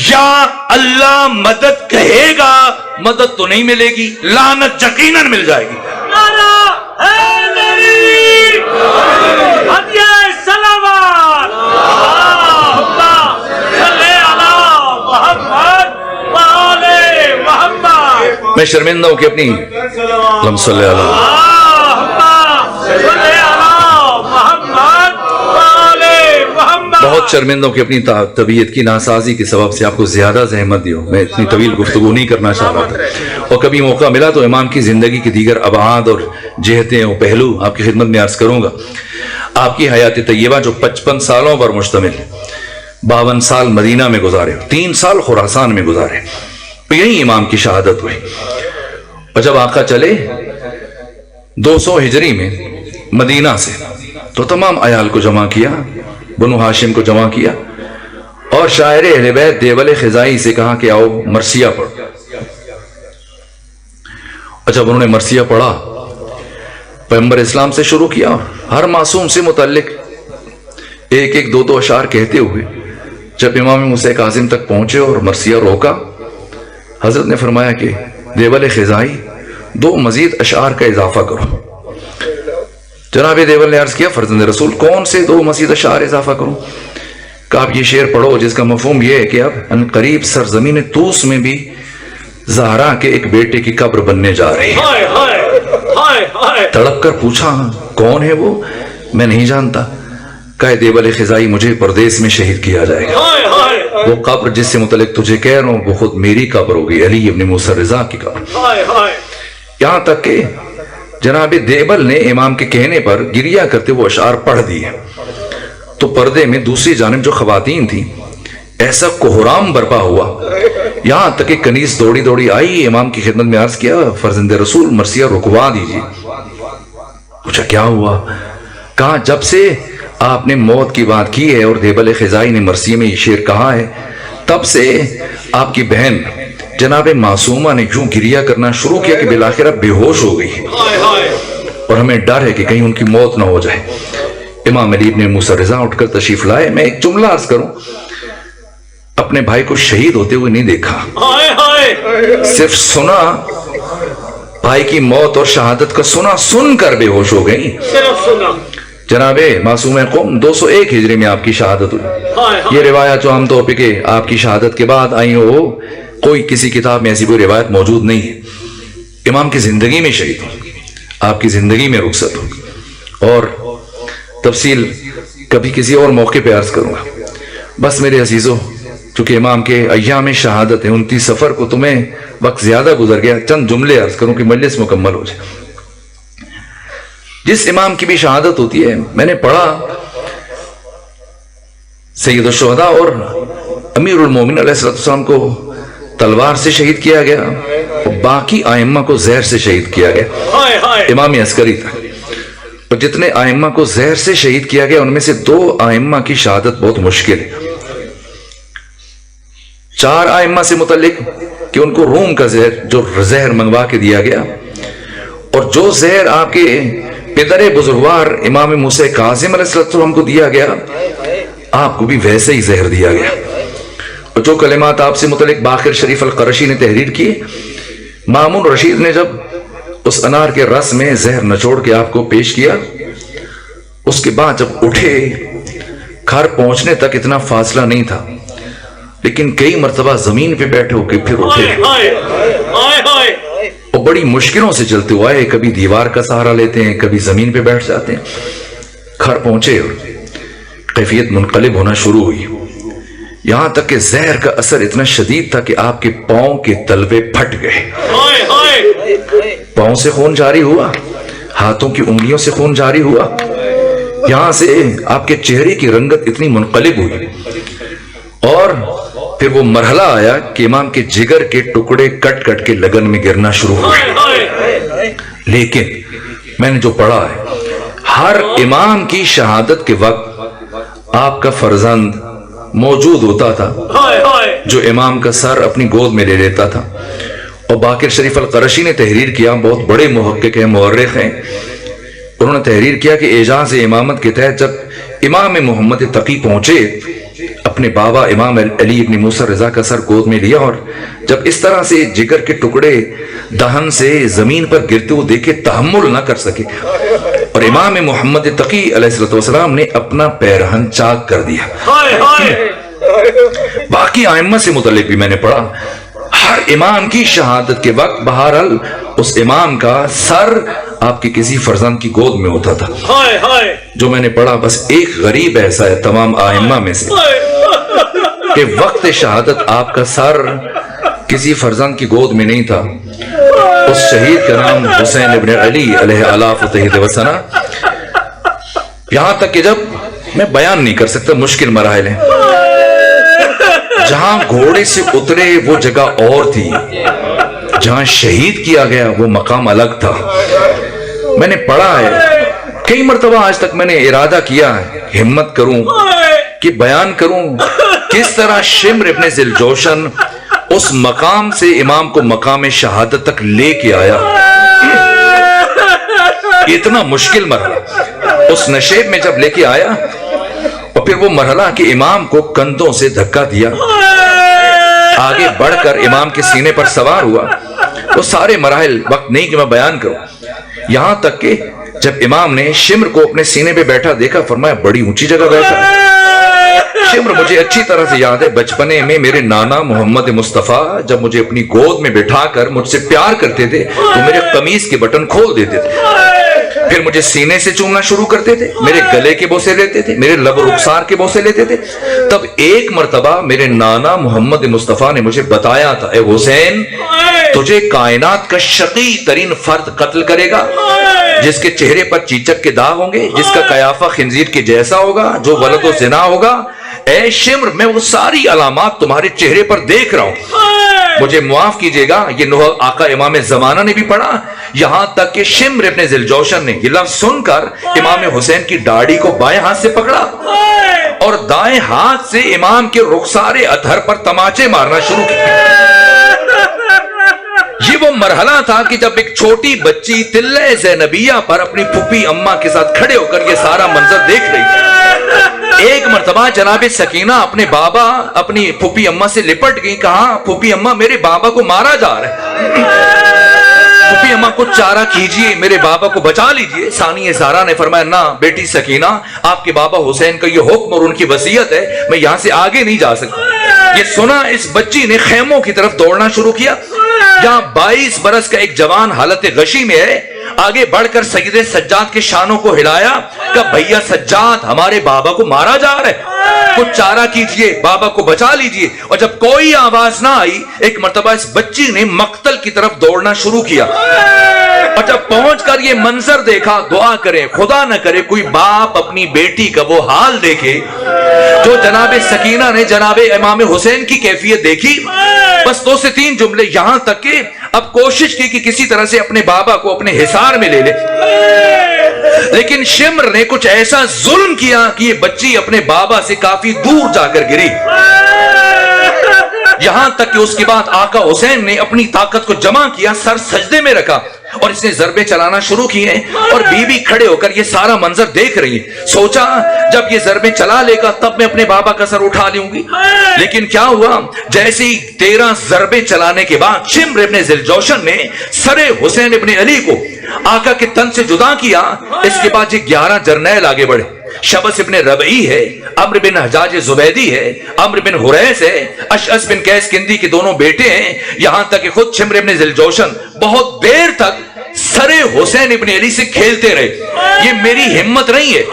یا اللہ مدد کہے گا، مدد تو نہیں ملے گی، لعنت یقیناً مل جائے گی۔ میں شرمندہ ہوں کہ اپنی اللہم صلی اللہ بہت شرمندہ ہوں کہ اپنی طبیعت کی ناسازی کے سبب سے آپ کو زیادہ زحمت دی ہوں۔ میں اتنی طویل گفتگو نہیں کرنا چاہ رہا تھا، اور کبھی موقع ملا تو امام کی زندگی کی دیگر ابعاد اور جہتیں اور پہلو آپ کی خدمت میں عرض کروں گا۔ آپ کی حیات طیبہ جو 55 سالوں پر مشتمل ہے، 52 سال مدینہ میں گزارے، 3 سال خراسان میں گزارے، یہی امام کی شہادت ہوئی۔ اور جب آقا چلے 200 ہجری میں مدینہ سے، تو تمام عیال کو جمع کیا، بنو ہاشم کو جمع کیا، اور شاعر اہل بیت دیول خزائی سے کہا کہ آؤ مرثیہ پڑھو۔ اور جب انہوں نے مرثیہ پڑھا، پیغمبر اسلام سے شروع کیا، ہر معصوم سے متعلق ایک ایک دو اشعار کہتے ہوئے جب امام موسیٰ کاظم تک پہنچے اور مرثیہ روکا، حضرت نے فرمایا کہ دیول خزائی 2 مزید اشعار کا اضافہ کرو۔ جناب دیول نے عرض کیا فرزند رسول کون سے 2 مزید اشعار اضافہ کروں؟ کہ آپ یہ شعر پڑھو جس کا مفہوم یہ ہے کہ اب ان قریب سرزمین طوس میں بھی زہرا کے ایک بیٹے کی قبر بننے جا رہی ہے۔ ہائے ہائے ہائے ہائے تڑپ کر پوچھا کون ہے وہ؟ میں نہیں جانتا۔ کہے دیول خزائی مجھے پردیس میں شہید کیا جائے گا، ہائے ہائے وہ قبر جس سے متعلق تجھے کہہ رہا ہوں وہ خود میری قبر ہوگی، علی ابن موسیٰ رضا کی قبر۔ ہائے ہائے یہاں تک کہ جناب دیبل نے امام کے کہنے پر گریہ کرتے وہ اشعار پڑھ دیے، تو پردے میں دوسری جانب جو خواتین تھیں ایسا کوہرام برپا ہوا، یہاں تک کہ کنیز دوڑی دوڑی آئی، امام کی خدمت میں عرض کیا فرزند رسول مرثیہ رکوا دیجیے۔ پوچھا کیا ہوا؟ کہا جب سے آپ نے موت کی بات کی ہے اور دیبل خزائی نے مرثیے میں یہ شعر کہا ہے، تب سے آپ کی بہن جناب معصومہ نے یوں گریہ کرنا شروع کیا کہ بالآخر بے ہوش ہو گئی، ہائے ہائے اور ہمیں ڈر ہے کہ کہیں ان کی موت نہ ہو جائے۔ امام علی ابن موسیٰ رضا اٹھ کر تشریف لائے۔ میں ایک جملہ عرض کروں، اپنے بھائی کو شہید ہوتے ہوئے نہیں دیکھا، ہائے ہائے صرف سنا، بھائی کی موت اور شہادت کا سنا، سن کر بے ہوش ہو گئی۔ صرف سنا، جناب معصوم قوم 201 ہجری میں آپ کی شہادت ہوئی۔ ہائے یہ روایت جو عام طور پہ کہ آپ کی شہادت کے بعد آئی ہو، کوئی کسی کتاب میں ایسی کوئی روایت موجود نہیں ہے۔ امام کی زندگی میں شہید ہو، آپ کی زندگی میں رخصت ہو، اور تفصیل کبھی کسی اور موقع پہ عرض کروں گا۔ بس میرے عزیزو، چونکہ امام کے ایام شہادت ہے 29 سفر کو، تمہیں وقت زیادہ گزر گیا، چند جملے عرض کروں کہ مجلس مکمل ہو جائے۔ جس امام کی بھی شہادت ہوتی ہے، میں نے پڑھا سید الشہداء اور امیر المومنین علیہ السلام کو تلوار سے شہید کیا گیا، اور باقی آئمہ کو زہر سے شہید کیا گیا۔ ہائے ہائے امام عسکری تھا، اور جتنے آئمہ کو زہر سے شہید کیا گیا ان میں سے 2 آئمہ کی شہادت بہت مشکل ہے۔ 4 آئمہ سے متعلق کہ ان کو روم کا زہر منگوا کے دیا گیا، اور جو زہر آپ کے پدر بزرگوار امام موسیٰ کاظم علیہ السلام کو دیا گیا، آپ کو بھی ویسے ہی زہر دیا گیا۔ اور جو کلمات آپ سے متعلق باقر شریف القرشی نے تحریر کی، مامون رشید نے جب اس انار کے رس میں زہر نچوڑ کے آپ کو پیش کیا، اس کے بعد جب اٹھے، گھر پہنچنے تک اتنا فاصلہ نہیں تھا، لیکن کئی مرتبہ زمین پہ بیٹھے ہو کے پھر اٹھے، ہائے ہائے ہائے اور بڑی مشکلوں سے چلتے ہوئے آئے، کبھی دیوار کا سہارا لیتے ہیں، کبھی زمین پہ بیٹھ جاتے ہیں۔ گھر پہنچے اور کیفیت منقلب ہونا شروع ہوئی، یہاں تک کہ زہر کا اثر اتنا شدید تھا کہ آپ کے پاؤں کے تلوے پھٹ گئے، ہائے ہائے پاؤں سے خون جاری ہوا، ہاتھوں کی انگلیوں سے خون جاری ہوا، یہاں سے آپ کے چہرے کی رنگت اتنی منقلب ہوئی، اور پھر وہ مرحلہ آیا کہ امام کے جگر کے ٹکڑے کٹ کٹ کے لگن میں گرنا شروع ہوئے۔ ہائے ہائے لیکن میں نے جو پڑھا ہے، ہر امام کی شہادت کے وقت آپ کا فرزند موجود ہوتا تھا، ہائے ہائے جو امام کا سر اپنی گود میں لے لیتا تھا۔ اور باقر شریف القرشی نے تحریر کیا، بہت بڑے محقق ہیں، مورخ ہیں، انہوں نے تحریر کیا کہ اعجاز امامت کے تحت جب امام محمد تقی پہنچے، اپنے بابا امام علی ابن موسیٰ رضا کا سر گود میں لیا، اور جب اس طرح سے جگر کے ٹکڑے دہن سے زمین پر گرتے ہوئے دیکھے، تحمل نہ کر سکے، اور امام محمد تقی علیہ السلام نے اپنا پیرہن چاک کر دیا۔ ہائے ہائے باقی آئمہ سے متعلق بھی میں نے پڑھا، ہر امام کی شہادت کے وقت بہرحال اس امام کا سر آپ کے کسی فرزند کی گود میں ہوتا تھا۔ ہائے ہائے جو میں نے پڑھا، بس ایک غریب ایسا ہے تمام آئمہ میں سے کہ وقت شہادت آپ کا سر کسی فرزند کی گود میں نہیں تھا۔ اس شہید کا نام حسین ابن علی علیہ فتح وسنا، یہاں تک کہ جب میں بیان نہیں کر سکتا، مشکل مراحل ہیں، جہاں گھوڑے سے اترے وہ جگہ اور تھی، جہاں شہید کیا گیا وہ مقام الگ تھا۔ میں نے پڑھا ہے کئی مرتبہ، آج تک میں نے ارادہ کیا ہے ہمت کروں کہ بیان کروں کس طرح شمر ابن ذیلجوشن اس مقام سے امام کو مقام شہادت تک لے کے آیا۔ اتنا مشکل مرحلہ اس نشیب میں جب لے کے آیا، اور پھر وہ مرحلہ کہ امام کو کندھوں سے دھکا دیا، آگے بڑھ کر امام کے سینے پر سوار ہوا۔ وہ سارے مراحل وقت نہیں کہ میں بیان کروں، یہاں تک کہ جب امام نے شمر کو اپنے سینے پہ بیٹھا دیکھا، فرمایا بڑی اونچی جگہ بیٹھا ہے۔ شمر مجھے اچھی طرح سے یاد ہے، بچپنے میں میرے نانا محمد مصطفیٰ جب مجھے اپنی گود میں بٹھا کر مجھ سے پیار کرتے تھے تو میرے قمیص کے بٹن کھول دیتے تھے، پھر مجھے سینے سے چومنا شروع کرتے تھے، میرے گلے کے بوسے لیتے تھے، میرے لب و رخسار کے بوسے لیتے تھے۔ تب ایک مرتبہ میرے نانا محمد مصطفیٰ نے مجھے بتایا تھا، اے حسین، تجھے کائنات کا شقی ترین فرد قتل کرے گا، جس کے چہرے پر چیچک کے داغ ہوں گے، جس کا قیافہ خنزیر کے جیسا ہوگا، جو ولد و زنا ہوگا۔ اے شمر، میں وہ ساری علامات تمہارے چہرے پر دیکھ رہا ہوں، مجھے معاف کیجئے گا۔ یہ نوح آقا امام زمانہ نے بھی پڑھا، یہاں تک کہ شمر ابن ذیلجوشن نے یہ لفظ سن کر امام حسین کی داڑھی کو بائیں ہاتھ سے پکڑا اور دائیں ہاتھ سے امام کے رخسار اطہر پر تماچے مارنا شروع کیا۔ یہ وہ مرحلہ تھا کہ جب ایک چھوٹی بچی تلہ زینبیہ پر اپنی پھوپھی اماں کے ساتھ کھڑے ہو کر یہ سارا منظر دیکھ رہی تھی۔ ایک مرتبہ جناب سکینہ اپنے بابا اپنی پھوپھی اماں سے لپٹ گئی، کہا پھوپھی اماں میرے بابا کو مارا جا رہا ہے، پھوپھی اماں کچھ چارہ کیجئے، میرے بابا کو بچا لیجئے۔ ثانی زہرا نے فرمایا، نہ بیٹی سکینہ، آپ کے بابا حسین کا یہ حکم اور ان کی وصیت ہے، میں یہاں سے آگے نہیں جا سکتا۔ یہ سنا اس بچی نے خیموں کی طرف دوڑنا شروع کیا، جہاں 22 برس کا ایک جوان حالت غشی میں ہے، آگے بڑھ کر سید سجاد کے شانوں کو ہلایا، کہ بھیا سجاد، ہمارے بابا کو مارا جا رہا ہے، کچھ چارہ کیجئے، بابا کو بچا لیجئے۔ اور جب کوئی آواز نہ آئی، ایک مرتبہ اس بچی نے مقتل کی طرف دوڑنا شروع کیا، اور جب پہنچ کر یہ منظر دیکھا، دعا کریں خدا نہ کرے کوئی باپ اپنی بیٹی کا وہ حال دیکھے جو جناب سکینہ نے جناب امام حسین کی کیفیت دیکھی۔ بس 2 سے 3 جملے، یہاں تک کہ اب کوشش کی کہ کسی طرح سے اپنے بابا کو اپنے حصار میں لے لے، لیکن شمر نے کچھ ایسا ظلم کیا کہ یہ بچی اپنے بابا سے کافی دور جا کر گری، یہاں تک کہ اس کے بعد آقا حسین نے اپنی طاقت کو جمع کیا، سر سجدے میں رکھا اور اس نے ضربے چلانا شروع کیے، اور بی بی کھڑے ہو کر یہ سارا منظر دیکھ رہی ہیں۔ سوچا جب یہ ضربے چلا لے گا تب میں اپنے بابا کا سر اٹھا لوں گی، لیکن کیا ہوا، جیسے ہی 13 ضربے چلانے کے بعد شمر ابن ذیلجوشن نے سر حسین ابن علی کو آقا کے تن سے جدا کیا۔ اس کے بعد یہ 11 جرنیل آگے بڑھے، شبس ابن ربعی ہے، عمرو بن حجاج زبیدی ہے، عمرو بن حریث ہے، اشعث بن قیس کندی کے دونوں بیٹے ہیں، یہاں تک کہ خود شمر ابن ذیلجوشن بہت دیر تک سر حسین ابن علی سے کھیلتے رہے۔ یہ میری ہمت نہیں ہے،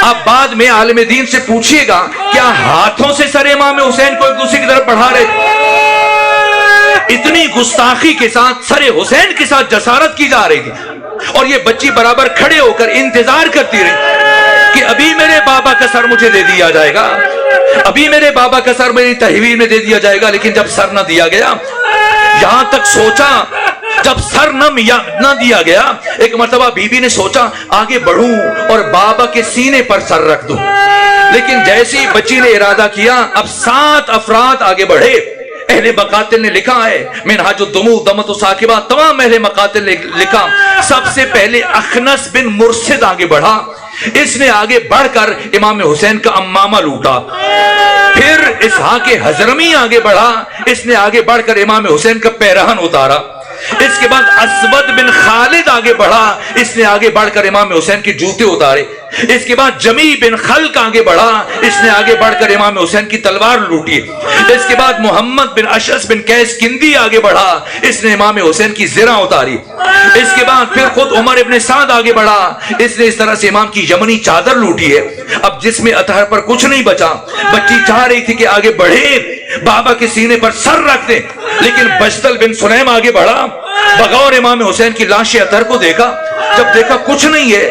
آپ بعد میں عالم دین سے پوچھئے گا کیا ہاتھوں سے سر امام حسین کو ایک دوسرے کی طرف بڑھا رہے؟ اتنی گستاخی کے ساتھ سر حسین کے ساتھ جسارت کی جا رہی تھی، اور یہ بچی برابر کھڑے ہو کر انتظار کرتی رہی کہ ابھی میرے بابا کا سر مجھے دے دیا جائے گا، ابھی میرے بابا کا سر میری تحویل میں دے دیا جائے گا، لیکن جب سر نہ دیا گیا، یہاں تک سوچا جب سر نہ دیا گیا، ایک مرتبہ بی بی نے سوچا آگے بڑھوں اور بابا کے سینے پر سر رکھ دوں، لیکن جیسے ہی بچی نے ارادہ کیا، اب 7 افراد آگے بڑھے۔ اہل مقاتل نے لکھا ہے، منہاج الدموع دمت و ثاقبات، تمام اہل مقاتل نے لکھا، سب سے پہلے اخنس بن مرشد آگے بڑھا، اس نے آگے بڑھ کر امام حسین کا امامہ لوٹا۔ پھر اسحاق حضرمی آگے بڑھا، اس نے آگے بڑھ کر امام حسین کا پیرہن اتارا۔ اس کے بعد اسود بن خالد آگے بڑھا، اس نے آگے بڑھ کر امام حسین کے جوتے اتارے۔ اس کے بعد جمی بن خلق آگے بڑھا، اس نے آگے بڑھ کر امام حسین کی تلوار لوٹی۔ اس کے بعد محمد بن اشعث بن قیس کندی آگے بڑھا، اس نے امام حسین کی زرہ اتاری۔ اس کے بعد پھر خود عمر ابن سعد آگے بڑھا، اس نے اس طرح سے امام کی یمنی چادر لوٹی ہے۔ اب جسم اطہر پر کچھ نہیں بچا، بچی چاہ رہی تھی کہ آگے بڑھے، بابا کے سینے پر سر رکھ دے، لیکن بجتل بن سلیم آگے بڑھا، بغور امام حسین کی لاش اطہر کو دیکھا، جب دیکھا کچھ نہیں ہے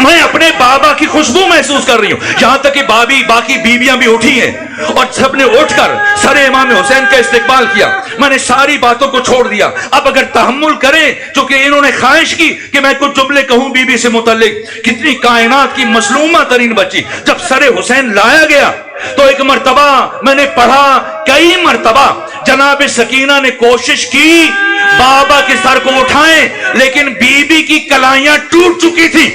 میں اپنے بابا کی خوشبو محسوس کر رہی ہوں. یہاں تک کہ باقی بیویاں بھی اٹھی ہیں اور سب نے اٹھ کر سر امام حسین کا استقبال کیا. میں نے ساری باتوں کو چھوڑ دیا. اب اگر تحمل کریں چونکہ انہوں نے خواہش کی کہ میں کچھ جملے کہوں بیوی سے متعلق. کتنی کائنات کی مظلومہ ترین بچی. جب سر حسین لایا گیا تو ایک مرتبہ میں نے پڑھا, کئی مرتبہ جناب سکینہ نے کوشش کی بابا کے سر کو اٹھائیں, لیکن بیوی کی کلائیاں ٹوٹ چکی تھی.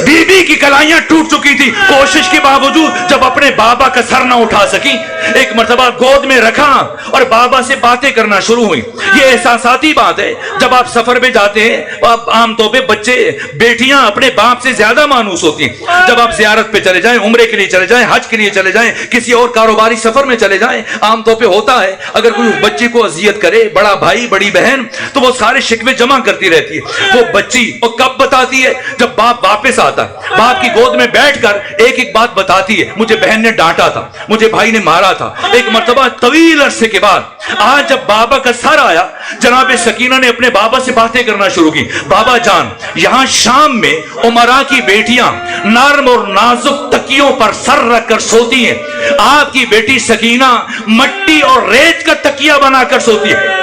بیوی کی کلائیاں ٹوٹ چکی تھی. کوشش کے باوجود جب اپنے بابا کا سر نہ اٹھا سکی, ایک مرتبہ گود میں رکھا اور بابا سے باتیں کرنا شروع ہوئی. یہ احساساتی بات ہے. جب آپ سفر میں جاتے ہیں, عام طور پہ بچے بیٹیاں اپنے باپ سے زیادہ مانوس ہوتی ہیں. جب آپ زیارت پہ چلے جائیں, عمرے کے لیے چلے جائیں, حج کے لیے چلے جائیں, کسی اور کاروباری سفر میں چلے جائیں, عام طور پہ ہوتا ہے اگر کوئی بچے کو اذیت کرے, بڑا بھائی بڑی بہن, تو وہ سارے شکوے جمع کرتی رہتی ہے. وہ بچی اور کب بتاتی ہے؟ جب باپ واپس آتا ہے, باپ کی گود میں بیٹھ کر ایک ایک بات بتاتی ہے. مجھے بہن نے ڈانٹا تھا, مجھے بھائی نے مارا تھا. ایک مرتبہ طویل عرصے کے بعد آج جب بابا کا سر آیا, جناب سکینہ نے اپنے بابا سے باتیں کرنا شروع کی. بابا جان, یہاں شام میں عمرا کی بیٹیاں نرم اور نازک تکیوں پر سر رکھ کر سوتی ہیں. آپ کی بیٹی سکینہ مٹی اور ریت کا تکیہ بنا کر سوتی ہے.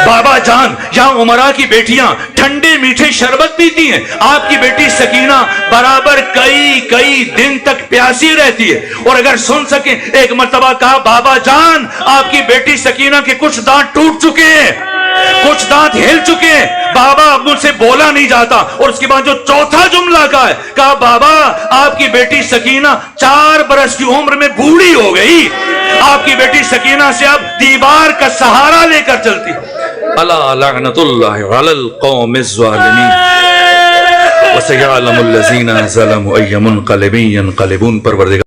بابا جان, یہاں عمرا کی بیٹیاں ٹھنڈے میٹھے شربت پیتی ہیں. آپ کی بیٹی سکینہ برابر کئی دن تک پیاسی رہتی ہے. اور اگر سن سکیں, ایک مرتبہ کہا بابا جان, آپ کی بیٹی سکینہ کے کچھ دانت ٹوٹ چکے ہیں, کچھ دانت ہل چکے ہیں. بابا اب مجھ سے بولا نہیں جاتا. اور اس کے بعد جو چوتھا جملہ کہا بابا, آپ کی بیٹی سکینہ 4 برس کی عمر میں بوڑھی ہو گئی. آپ کی بیٹی سکینہ سے اب دیوار کا سہارا لے کر چلتی. الا لعنت اللہ علی القوم الظالمین وسيعلم الذين ظلموا أي منقلب ينقلبون. پروردگار